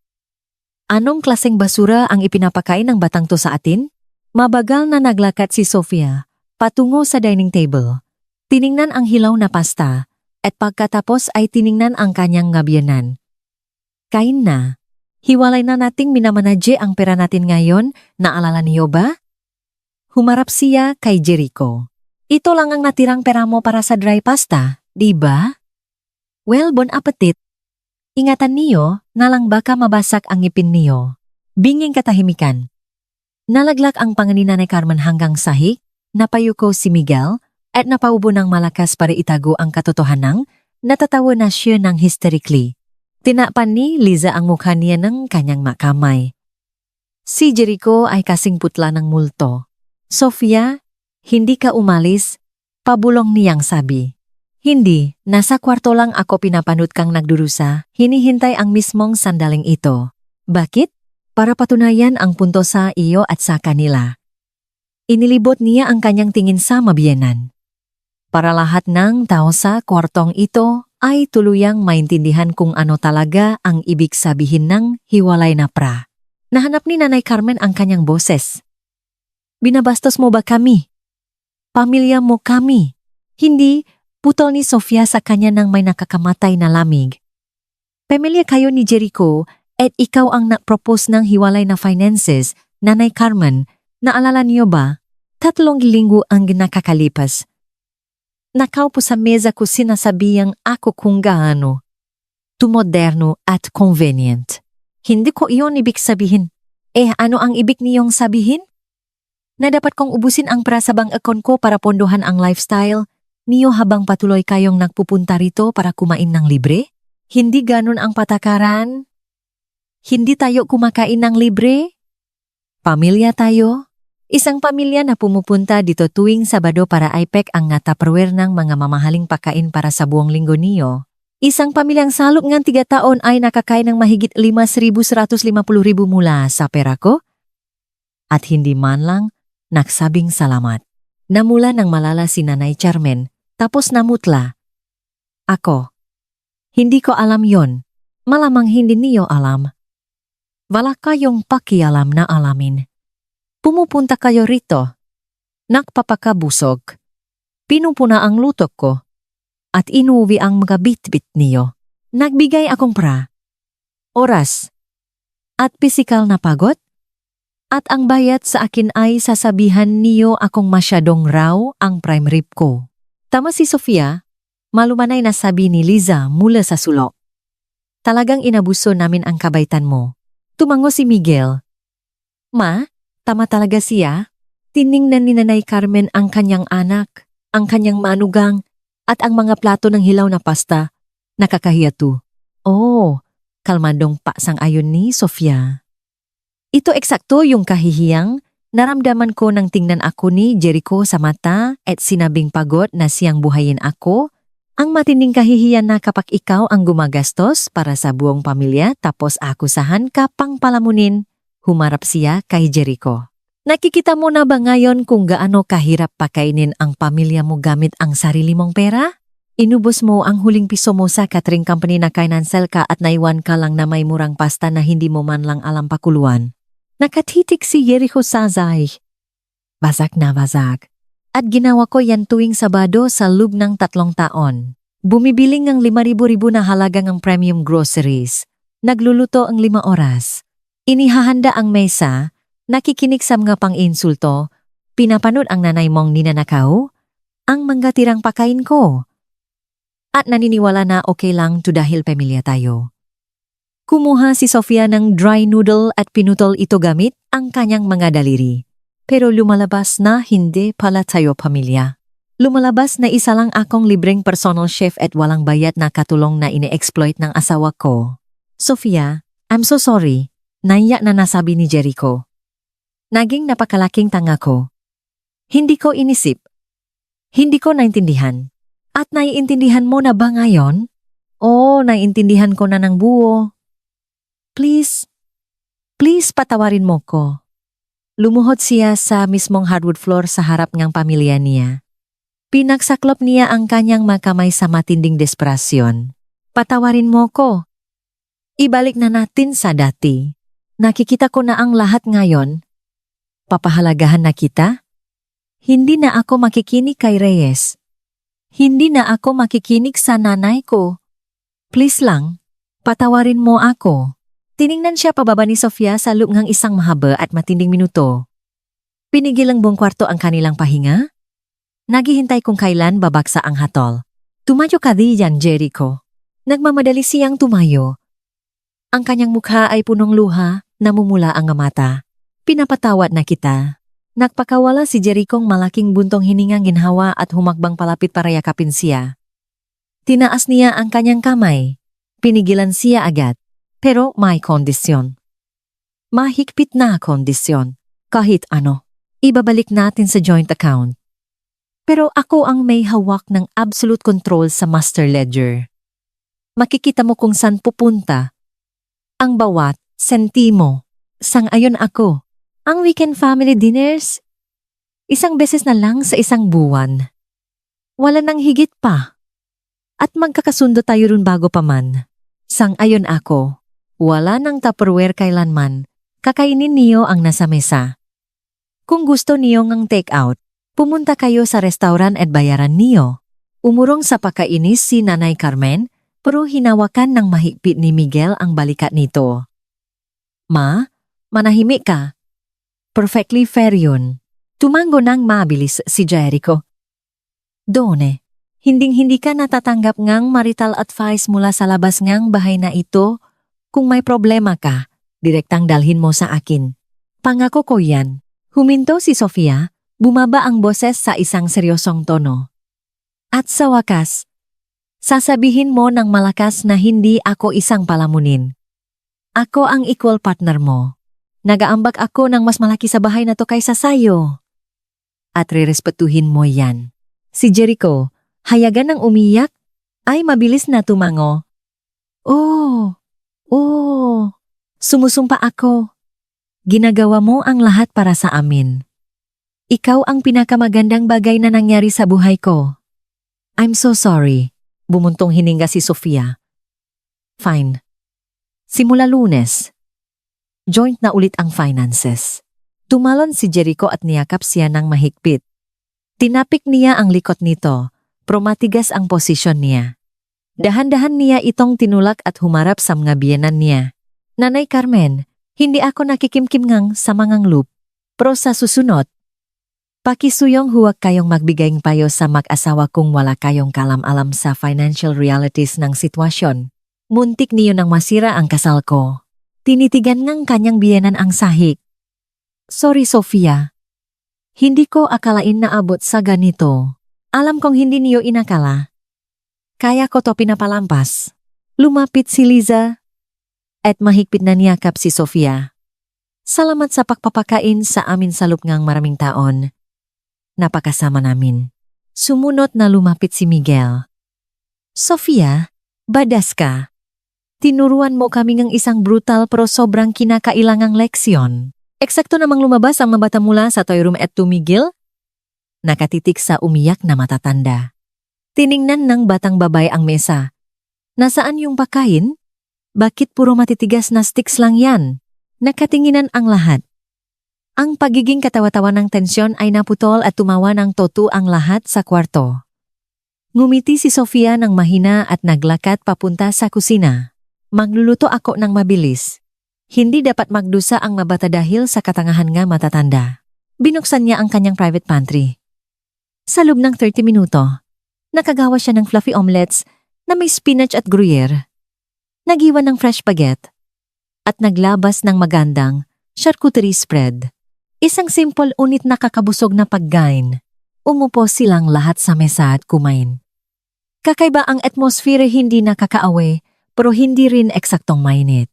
Anong klaseng basura ang ipinapakain ng batang to sa atin? Mabagal na naglakad si Sofia patungo sa dining table. Tiningnan ang hilaw na pasta at pagkatapos ay tiningnan ang kanyang ngabiyanan. Kain na. Hiwalay na nating minamanadye ang pera natin ngayon, naalala niyo ba? Humarap siya kay Jericho. Ito lang ang natirang pera mo para sa dry pasta, di ba? Well, bon appetit. Ingatan niyo, nalang baka mabasak ang ngipin niyo. Binging katahimikan. Nalaglag ang panga ni Nanay Carmen hanggang sahig, napayuko si Miguel, at napaubo ng malakas para itago ang katotohanang, natatawa na siya ng hysterically. Tinapan ni Liza ang mukha niya ng kanyang makamay. Si Jericho ay kasing putla ng multo. Sofia, hindi ka umalis, pabulong niyang sabi. Hindi, nasa kwarto lang ako pinapanood kang nagdurusa, hinihintay ang mismong sandaling ito. Bakit? Para patunayan ang punto sa iyo at sa kanila. Inilibot niya ang kanyang tingin sa mabiyenan. Para lahat ng tao sa kwartong ito ay tuluyang maintindihan kung ano talaga ang ibig sabihin ng hiwalay na pra. Nahanap ni Nanay Carmen ang kanyang boses. Binabastos mo ba kami? Pamilya mo kami? Hindi, putol ni Sofia sa kanya nang may nakakamatay na lamig. Pamilya kayo ni Jericho at ikaw ang nag-propose ng hiwalay na finances, Nanay Carmen. Naalala niyo ba? 3 linggo ang nakakalipas. Nakaupo sa mesa ko sinasabihang ako kung gaano. Tumoderno at convenient. Hindi ko iyon ibig sabihin. Ano ang ibig niyong sabihin? Na dapat kong ubusin ang pera sa bank account ko para pondohan ang lifestyle niyo habang patuloy kayong nagpupunta rito para kumain ng libre? Hindi ganun ang patakaran? Hindi tayo kumakain ng libre? Pamilya tayo? Isang pamilya na pumupunta dito tuwing Sabado para ipek ang nga tupperware ng mga mamahaling pakain para sa buong linggo niyo. Isang pamilyang salok ngang 3 taon ay nakakain ng mahigit 5,150,000 mula sa pera ko? At hindi man lang nagsabing salamat. Namula ng malala si Nanay Carmen, tapos namutla. Ako. Hindi ko alam yon. Malamang hindi niyo alam. Wala kayong pakialam na alamin. Pumupunta kayo rito. Nakpapakabusog. Pinupuna ang lutok ko. At inuwi ang mga bit-bit niyo. Nagbigay akong pra. Oras. At pisikal na pagod. At ang bayat sa akin ay sasabihan niyo akong masyadong raw ang prime rib ko. Tama si Sofia, malumanay na sabi ni Liza mula sa sulok. Talagang inabuso namin ang kabaitan mo. Tumango si Miguel. Ma? Tama talaga siya. Tiningnan ni Nanay Carmen ang kanyang anak, ang kanyang manugang, at ang mga plato ng hilaw na pasta. Nakakahiya to. Oh, kalmadong pasang-ayon ni Sofia. Ito eksakto yung kahihiyang naramdaman ko nang tingnan ako ni Jericho sa mata at sinabing pagod na siyang buhayin ako. Ang matinding kahihiyan na kapag ikaw ang gumagastos para sa buong pamilya tapos akusahan ka pang palamunin. Humarap siya kay Jericho. Nakikita mo na ba ngayon kung gaano kahirap pakainin ang pamilya mo gamit ang sarili mong pera? Inubos mo ang huling piso mo sa catering company na financial ka at naiwan ka lang na may murang pasta na hindi mo man lang alam pakuluan. Nakatitik si Jericho sa Zay. Basag na basag. At ginawa ko yan tuwing Sabado sa loob ng 3 taon. Bumibili ng 5,000 na halagang ang premium groceries. Nagluluto ang 5 oras. Inihahanda ang mesa, nakikinig sa mga pang-insulto, pinapanood ang nanay mong ninanakaw, ang mga tirang pakain ko. At naniniwala na okay lang to dahil pamilya tayo. Kumuha si Sofia ng dry noodle at pinutol ito gamit ang kanyang mga daliri. Pero lumalabas na hindi pala tayo pamilya. Lumalabas na isa lang akong libreng personal chef at walang bayad na katulong na ine-exploit ng asawa ko. Sofia, I'm so sorry. Naiyak na nasabi ni Jericho. Naging napakalaking tanga ko. Hindi ko inisip. Hindi ko naintindihan. At naiintindihan mo na ba ngayon? Oo, naiintindihan ko na ng buo. Please patawarin mo ko. Lumuhod siya sa mismong hardwood floor sa harap ng pamilya niya. Pinagsaklop niya ang kanyang makamay sa matinding desperasyon. Patawarin mo ko. Ibalik na natin sa dati. Nakikita ko na ang lahat ngayon. Papahalagahan na kita? Hindi na ako makikinig kay Reyes. Hindi na ako makikinig sa nanay ko. Please lang, patawarin mo ako. Tiningnan siya pababa ni Sofia sa loob ng isang mahaba at matinding minuto. Pinigil ang buong kwarto ang kanilang pahinga. Naghihintay kung kailan babaksa ang hatol. Tumayo ka diyan, Jericho. Nagmamadali siyang tumayo. Ang kanyang mukha ay punong luha, namumula ang mata. Pinapatawad na kita. Nagpakawala si Jerichong malaking buntong hiningang ginhawa at humakbang palapit para yakapin siya. Tinaas niya ang kanyang kamay. Pinigilan siya agad. Pero may kondisyon. Mahigpit na kondisyon. Kahit ano, ibabalik natin sa joint account. Pero ako ang may hawak ng absolute control sa master ledger. Makikita mo kung saan pupunta. Ang bawat sentimo. Sang-ayon ako. Ang weekend family dinners, isang beses na lang sa isang buwan. Wala nang higit pa. At magkakasundo tayo rin bago pa man. Sang-ayon ako. Wala nang Tupperware kailanman. Kakainin niyo ang nasa mesa. Kung gusto niyo ng take-out, pumunta kayo sa restaurant at bayaran niyo. Umurong sa pakainis si Nanay Carmen, pero hinawakan ng mahigpit ni Miguel ang balikat nito. Ma, manahimik ka. Perfectly fair yun. Tumango nang mabilis si Jericho. Done, hinding-hindi ka natatanggap ngang marital advice mula sa labas ngang bahay na ito. Kung may problema ka, direktang dalhin mo sa akin. Pangako ko yan. Huminto si Sofia, bumaba ang boses sa isang seryosong tono. At sa wakas, sasabihin mo ng malakas na hindi ako isang palamunin. Ako ang equal partner mo. Nagaambag ako ng mas malaki sa bahay na to kaysa sayo. At rerespetuhin mo yan. Si Jericho, hayagan ng umiyak, ay mabilis na tumango. Oh, sumusumpa ako. Ginagawa mo ang lahat para sa amin. Ikaw ang pinakamagandang bagay na nangyari sa buhay ko. I'm so sorry. Bumuntong hininga si Sofia. Fine. Simula Lunes. Joint na ulit ang finances. Tumalon si Jericho at niyakap siya ng mahigpit. Tinapik niya ang likod nito, pero matigas ang posisyon niya. Dahan-dahan niya itong tinulak at humarap sa mga biyenan niya. Nanay Carmen, hindi ako nakikimkim sa mangang loop, pero sa susunod, pakisuyong huwag kayong magbigay payo sa mag-asawa kung wala kayong kalam-alam sa financial realities ng sitwasyon. Muntik niyo nang masira ang kasal ko. Tinitigan ng kanyang biyenan ang sahig. Sorry, Sofia. Hindi ko akalain na abot sa ganito. Alam kong hindi niyo inakala. Kaya ko to pinapalampas. Lumapit si Liza at mahigpit na niyakap si Sofia. Salamat sa pagpapakain sa amin sa loob ngang maraming taon. Napakasama namin. Sumunod na lumapit si Miguel. Sofia, badas ka. Tinuruan mo kami ng isang brutal pero sobrang kinakailangang leksyon. Eksakto namang lumabas ang mabata mula sa toy room at tumigil. Nakatitik sa umiyak na matatanda. Tiningnan ng batang babay ang mesa. Nasaan yung pakain? Bakit puro matitigas na sticks lang yan? Nakatinginan ang lahat. Ang pagiging katawa-tawa ng tensyon ay naputol at tumawa ng toto ang lahat sa kwarto. Ngumiti si Sofia ng mahina at naglakad papunta sa kusina. Magluluto ako ng mabilis. Hindi dapat magdusa ang mabata dahil sa katangahan nga matatanda. Binuksan niya ang kanyang private pantry. Sa loob ng 30 minuto, nakagawa siya ng fluffy omelets na may spinach at gruyere. Nagiwan ng fresh baguette at naglabas ng magandang charcuterie spread. Isang simple unit na kakabusog na pagkain. Umupo silang lahat sa mesa at kumain. Kakaiba ang atmosphere, hindi nakakaawe, pero hindi rin eksaktong mainit.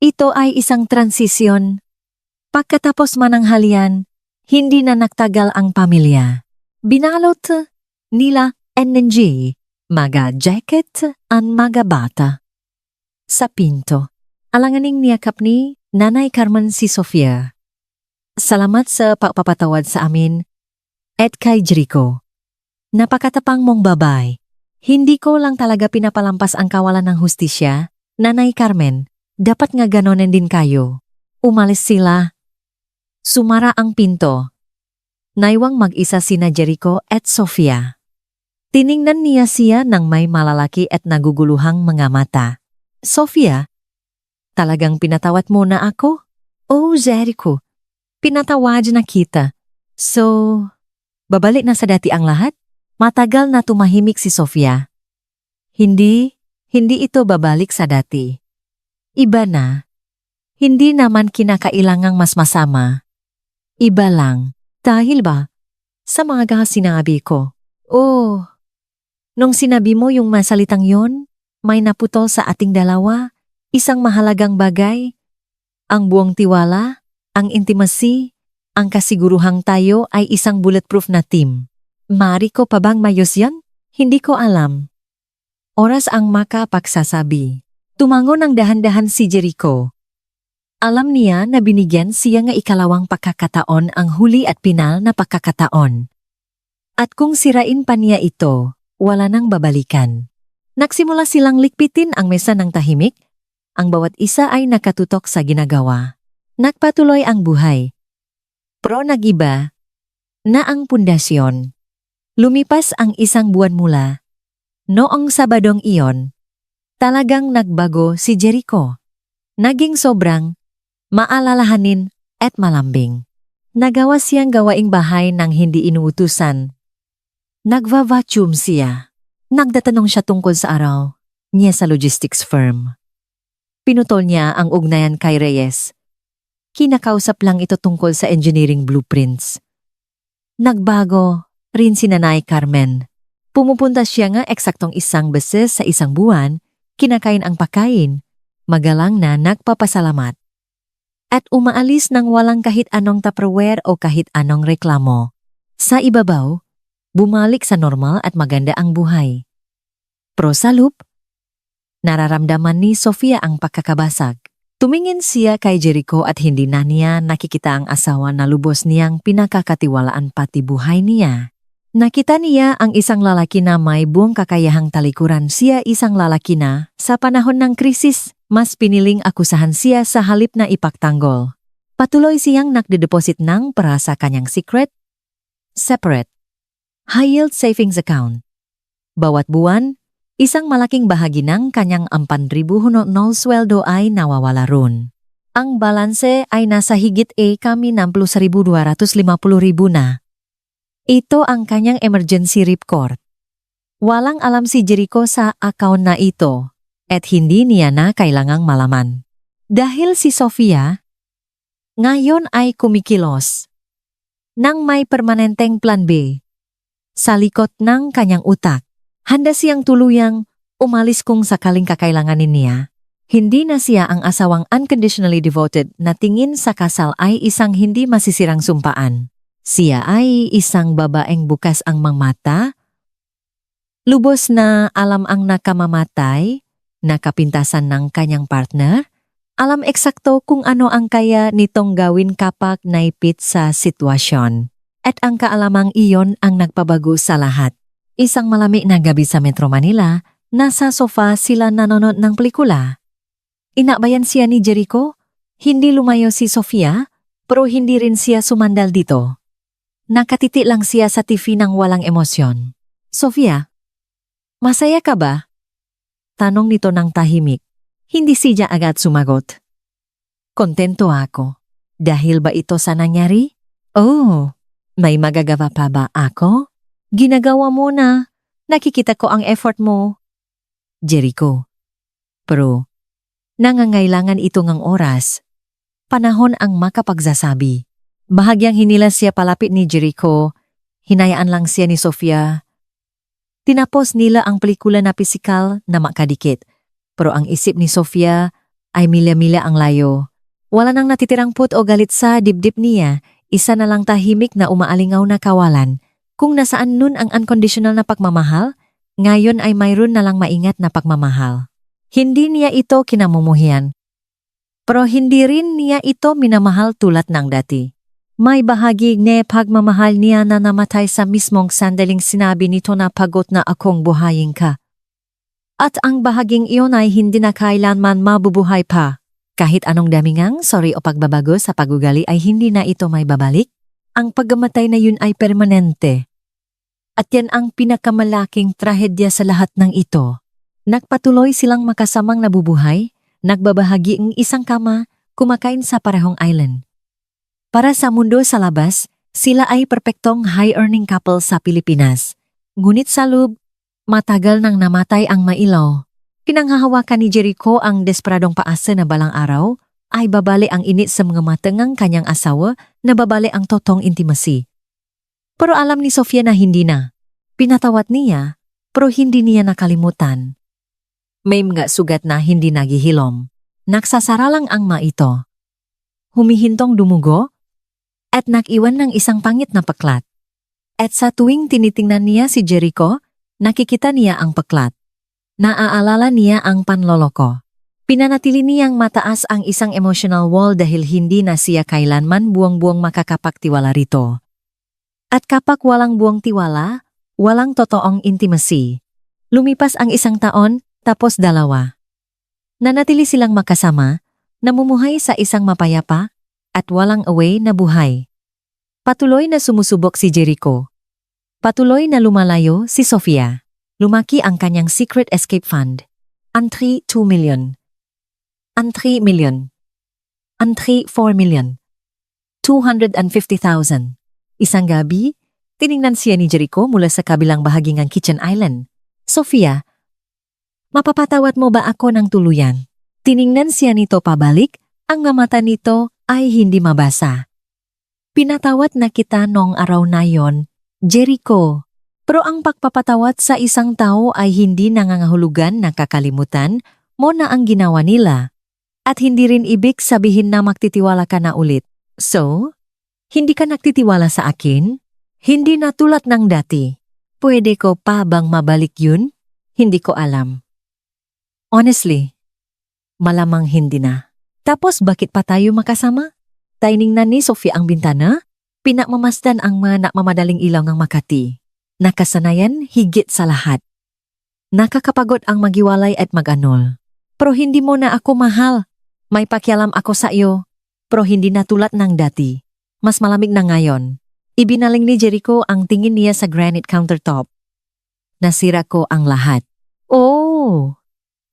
Ito ay isang transisyon. Pagkatapos mananghalian, hindi na nagtagal ang pamilya. Binalot nila energy, mga jacket, ang mga bata. Sa pinto, alanganing niyakap ni Nanay Carmen si Sofia. Salamat sa pagpapatawad sa amin at kay Jericho. Napakatapang mong babay. Hindi ko lang talaga pinapalampas ang kawalan ng hustisya. Nanay Carmen, dapat nga ganonin din kayo. Umalis sila. Sumara ang pinto. Naiwang mag-isa sina Jericho at Sofia. Tiningnan niya siya ng may malalaki at naguguluhang mga mata. Sofia, talagang pinatawad mo na ako? Oh, Jericho, pinatawad na kita. So, babalik na sa dati ang lahat? Matagal na tumahimik si Sofia. Hindi ito babalik sa dati. Iba na. Hindi naman kinakailangang mas masama. Iba lang. Dahil ba? Sa mga sinabi ko. Oh, nung sinabi mo yung masalitang yon, may naputol sa ating dalawa, isang mahalagang bagay. Ang buong tiwala, ang intimacy, ang kasiguruhang tayo ay isang bulletproof na team. Maaari ko pa bang mayos yan? Hindi ko alam. Oras ang makapagsasabi. Tumango ng dahan-dahan si Jericho. Alam niya na binigyan siya ng ikalawang pagkakataon, ang huli at pinal na pagkakataon. At kung sirain pa niya ito, wala nang babalikan. Nagsimula silang likpitin ang mesa ng tahimik. Ang bawat isa ay nakatutok sa ginagawa. Nagpatuloy ang buhay. Pero nagiba na ang pundasyon. Lumipas ang isang buwan mula. Noong Sabadong iyon, talagang nagbago si Jericho. Naging sobrang maalalahanin at malambing. Nagawa siyang gawaing bahay nang hindi inuutusan. Nagva-vacuum siya. Nagtatanong siya tungkol sa araw niya sa logistics firm. Pinutol niya ang ugnayan kay Reyes. Kinakausap lang ito tungkol sa engineering blueprints. Nagbago rin si Nanay Carmen. Pumupunta siya nga eksaktong isang beses sa isang buwan, kinakain ang pagkain, magalang na nagpapasalamat. At umaalis nang walang kahit anong tupperware o kahit anong reklamo. Sa ibabaw, bumalik sa normal at maganda ang buhay. Pero sa loop, nararamdaman ni Sofia ang pagkakabasag. Tumingin siya kay Jericho at hindi na niya nakikita ang asawa na lubos niyang pinakakatiwalaan pati buhay niya. Nakita niya ang isang lalaki na may buong kakayahang talikuran. Siya isang lalaki na, sa panahon ng krisis, mas piniling akusahan siya sa halip na ipagtanggol. Patuloy siyang nagdedeposit ng pera sa kanyang secret, separate, high-yield savings account. Bawat buwan, isang malaking bahagi ng kanyang 4,000 sweldo ay nawawala ron. Ang balanse ay nasa higit kami 60,250,000 na. Ito ang kanyang emergency report. Walang alam si Jericho sa account na ito at hindi niya na kailangang malaman. Dahil si Sofia, ngayon ay kumikilos nang may permanenteng plan B sa likod ng kanyang utak. Handa siyang tuluyang umalis kung sakaling kakailanganin niya. Hindi na siya ang asawang unconditionally devoted na tingin sa kasal ay isang hindi masisirang sumpaan. Siya ay isang babaeng bukas ang mata, lubos na alam ang nakamamatay, nakapintasan ng kanyang partner, alam eksakto kung ano ang kaya nitong gawin kapag naipit sa sitwasyon. At ang kaalamang iyon ang nagpabago sa lahat. Isang malamig na gabi sa Metro Manila, nasa sofa sila nanonood ng pelikula. Inabayan siya ni Jericho, hindi lumayo si Sofia, pero hindi rin siya sumandal dito. Nakatiti lang siya sa TV nang walang emosyon. Sofia, masaya ka ba? Tanong nito ng tahimik. Hindi siya agad sumagot. Kontento ako. Dahil ba ito sa nangyari? Oh, may magagawa pa ba ako? Ginagawa mo na. Nakikita ko ang effort mo. Jericho. Pero, nangangailangan ito ngang oras. Panahon ang makapagsasabi. Bahagyang hinilas siya palapit ni Jericho. Hinayaan lang siya ni Sofia. Tinapos nila ang pelikula na pisikal na makadikit. Pero ang isip ni Sofia ay milya-milya ang layo. Wala nang natitirang put o galit sa dibdib niya. Isa na lang tahimik na umaalingaw na kawalan. Kung nasaan nun ang unconditional na pagmamahal, ngayon ay mayroon na lang maingat na pagmamahal. Hindi niya ito kinamumuhian. Pero hindi rin niya ito minamahal tulad ng dati. May bahagi na pagmamahal niya na namatay sa mismong sandaling sinabi nito na pagod na akong buhayin ka. At ang bahaging iyon ay hindi na kailanman mabubuhay pa. Kahit anong damingang sorry o pagbabago sa pagugali ay hindi na ito may babalik, ang paggamatay na yun ay permanente. At yan ang pinakamalaking trahedya sa lahat ng ito. Nagpatuloy silang makasamang nabubuhay, nagbabahagi ng isang kama, kumakain sa parehong island. Para sa mundo sa labas, sila ay perpektong high-earning couple sa Pilipinas. Ngunit sa loob, matagal nang namatay ang mailaw. Pinanghahawakan ni Jericho ang desperadong paasa na balang araw, ay babali ang init sa mga mata ng kanyang asawa na babali ang totong intimacy. Pero alam ni Sofia na hindi na. Pinatawat niya, pero hindi niya nakalimutan. May mga sugat na hindi nagihilom. Nagsasara lang ang ito. Humihintong dumugo, at nakiwan ng isang pangit na paklat. At sa tuwing tinitingnan niya si Jericho, nakikita niya ang paklat. Naaalala niya ang panloloko. Pinanatili niyang mataas ang isang emotional wall dahil hindi na siya kailanman buwang-buwang makakapagtiwala rito. At kapag walang buwang tiwala, walang totoong intimacy. Lumipas ang 1 taon, tapos 2. Nanatili silang makasama, namumuhay sa isang mapayapa, at walang away na buhay. Patuloy na sumusubok si Jericho. Patuloy na lumalayo si Sofia. Lumaki ang kanyang secret escape fund. Entry 2 million. Entry million. Entry 4 million. 250,000. Isang gabi, tiningnan siya ni Jericho mula sa kabilang bahagi ng kitchen island. Sofia, mapapatawad mo ba ako ng tuluyan? Tiningnan siya nito pabalik, ang mga mata nito ay hindi mabasa. Pinatawad na kita noong araw na yon, Jericho. Pero ang pagpapatawad sa isang tao ay hindi nangangahulugan na kakalimutan mo na ang ginawa nila. At hindi rin ibig sabihin na magtitiwala ka na ulit. So, hindi ka nagtitiwala sa akin? Hindi na tulad ng dati. Pwede ko pa bang mabalik yun? Hindi ko alam. Honestly, malamang hindi na. Tapos bakit pa tayo makasama? Tiningnan ni Sofia ang bintana, pinakmamasdan ang mga nakmamadaling ilaw ng Makati. Nakasanayan higit sa lahat. Nakakapagod ang magiwalay at mag-anol. Pero hindi mo na ako mahal. May pakialam ako sa iyo. Pero hindi na tulad ng dati. Mas malamig na ngayon. Ibinaling ni Jericho ang tingin niya sa granite countertop. Nasira ko ang lahat. Oh!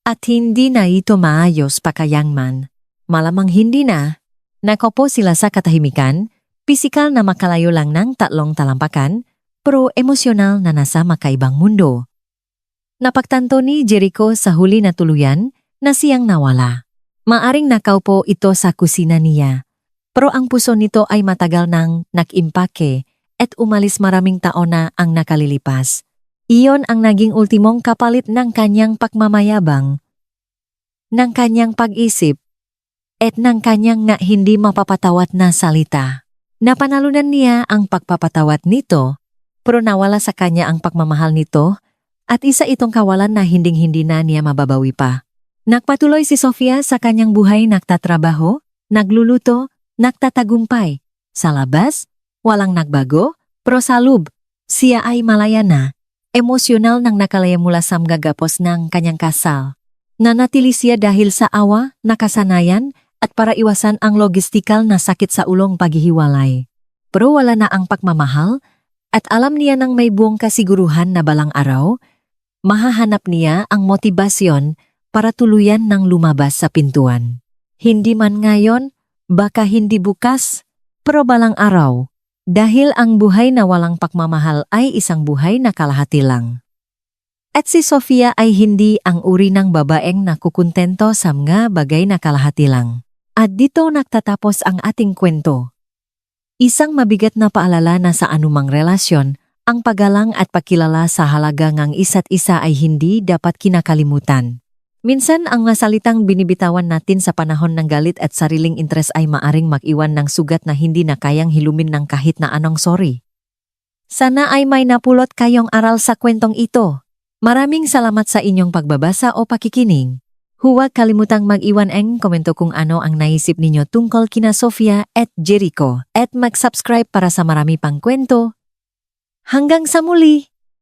At hindi na ito maayos pakayangman. Malamang hindi na. Nakopo sila sa katahimikan, pisikal na makalayo lang ng 3 talampakan, pero emosyonal na nasa makaibang mundo. Napagtanto ni Jericho sa huli na tuluyan na siyang nawala. Maaring nakaupo ito sa kusina niya, pero ang puso nito ay matagal nang nag-impake at umalis maraming taon na ang nakalilipas. Iyon ang naging ultimong kapalit ng kanyang pagmamayabang, ng kanyang pag-isip, at ng kanyang na hindi mapapatawad na salita. Napanalunan niya ang pagpapatawad nito, pero nawala sa kanya ang pagmamahal nito at isa itong kawalan na hinding-hindi na niya mababawi pa. Nagpatuloy si Sofia sa kanyang buhay, nagtatrabaho, nagluluto, nagtatagumpay. Sa labas, walang nagbago, pero sa loob, siya ay malaya na, emosyonal nang nakalaya mula sa gagapos ng kanyang kasal. Nanatili siya dahil sa awa, nakasanayan, at para iwasan ang logistikal na sakit sa ulong paghihiwalay. Pero wala na ang pagmamahal, at alam niya nang may buong kasiguruhan na balang araw, mahahanap niya ang motibasyon para tuluyan ng lumabas sa pintuan. Hindi man ngayon, baka hindi bukas, pero balang araw, dahil ang buhay na walang pagmamahal ay isang buhay na kalahati lang. At si Sofia ay hindi ang uri ng babaeng nakukuntento sa mga bagay na kalahati lang. At dito nagtatapos ang ating kwento. Isang mabigat na paalala na sa anumang relasyon, ang paggalang at pagkilala sa halaga ng isa't isa ay hindi dapat kinakalimutan. Minsan ang mga salitang binibitawan natin sa panahon ng galit at sariling interes ay maaring mag-iwan ng sugat na hindi na kayang hilumin ng kahit na anong sorry. Sana ay may napulot kayong aral sa kwentong ito. Maraming salamat sa inyong pagbabasa o pakikinig. Huwag kalimutang mag-iwan ang komento kung ano ang naisip ninyo tungkol kina Sofia at Jericho at mag-subscribe para sa marami pang kwento. Hanggang sa muli!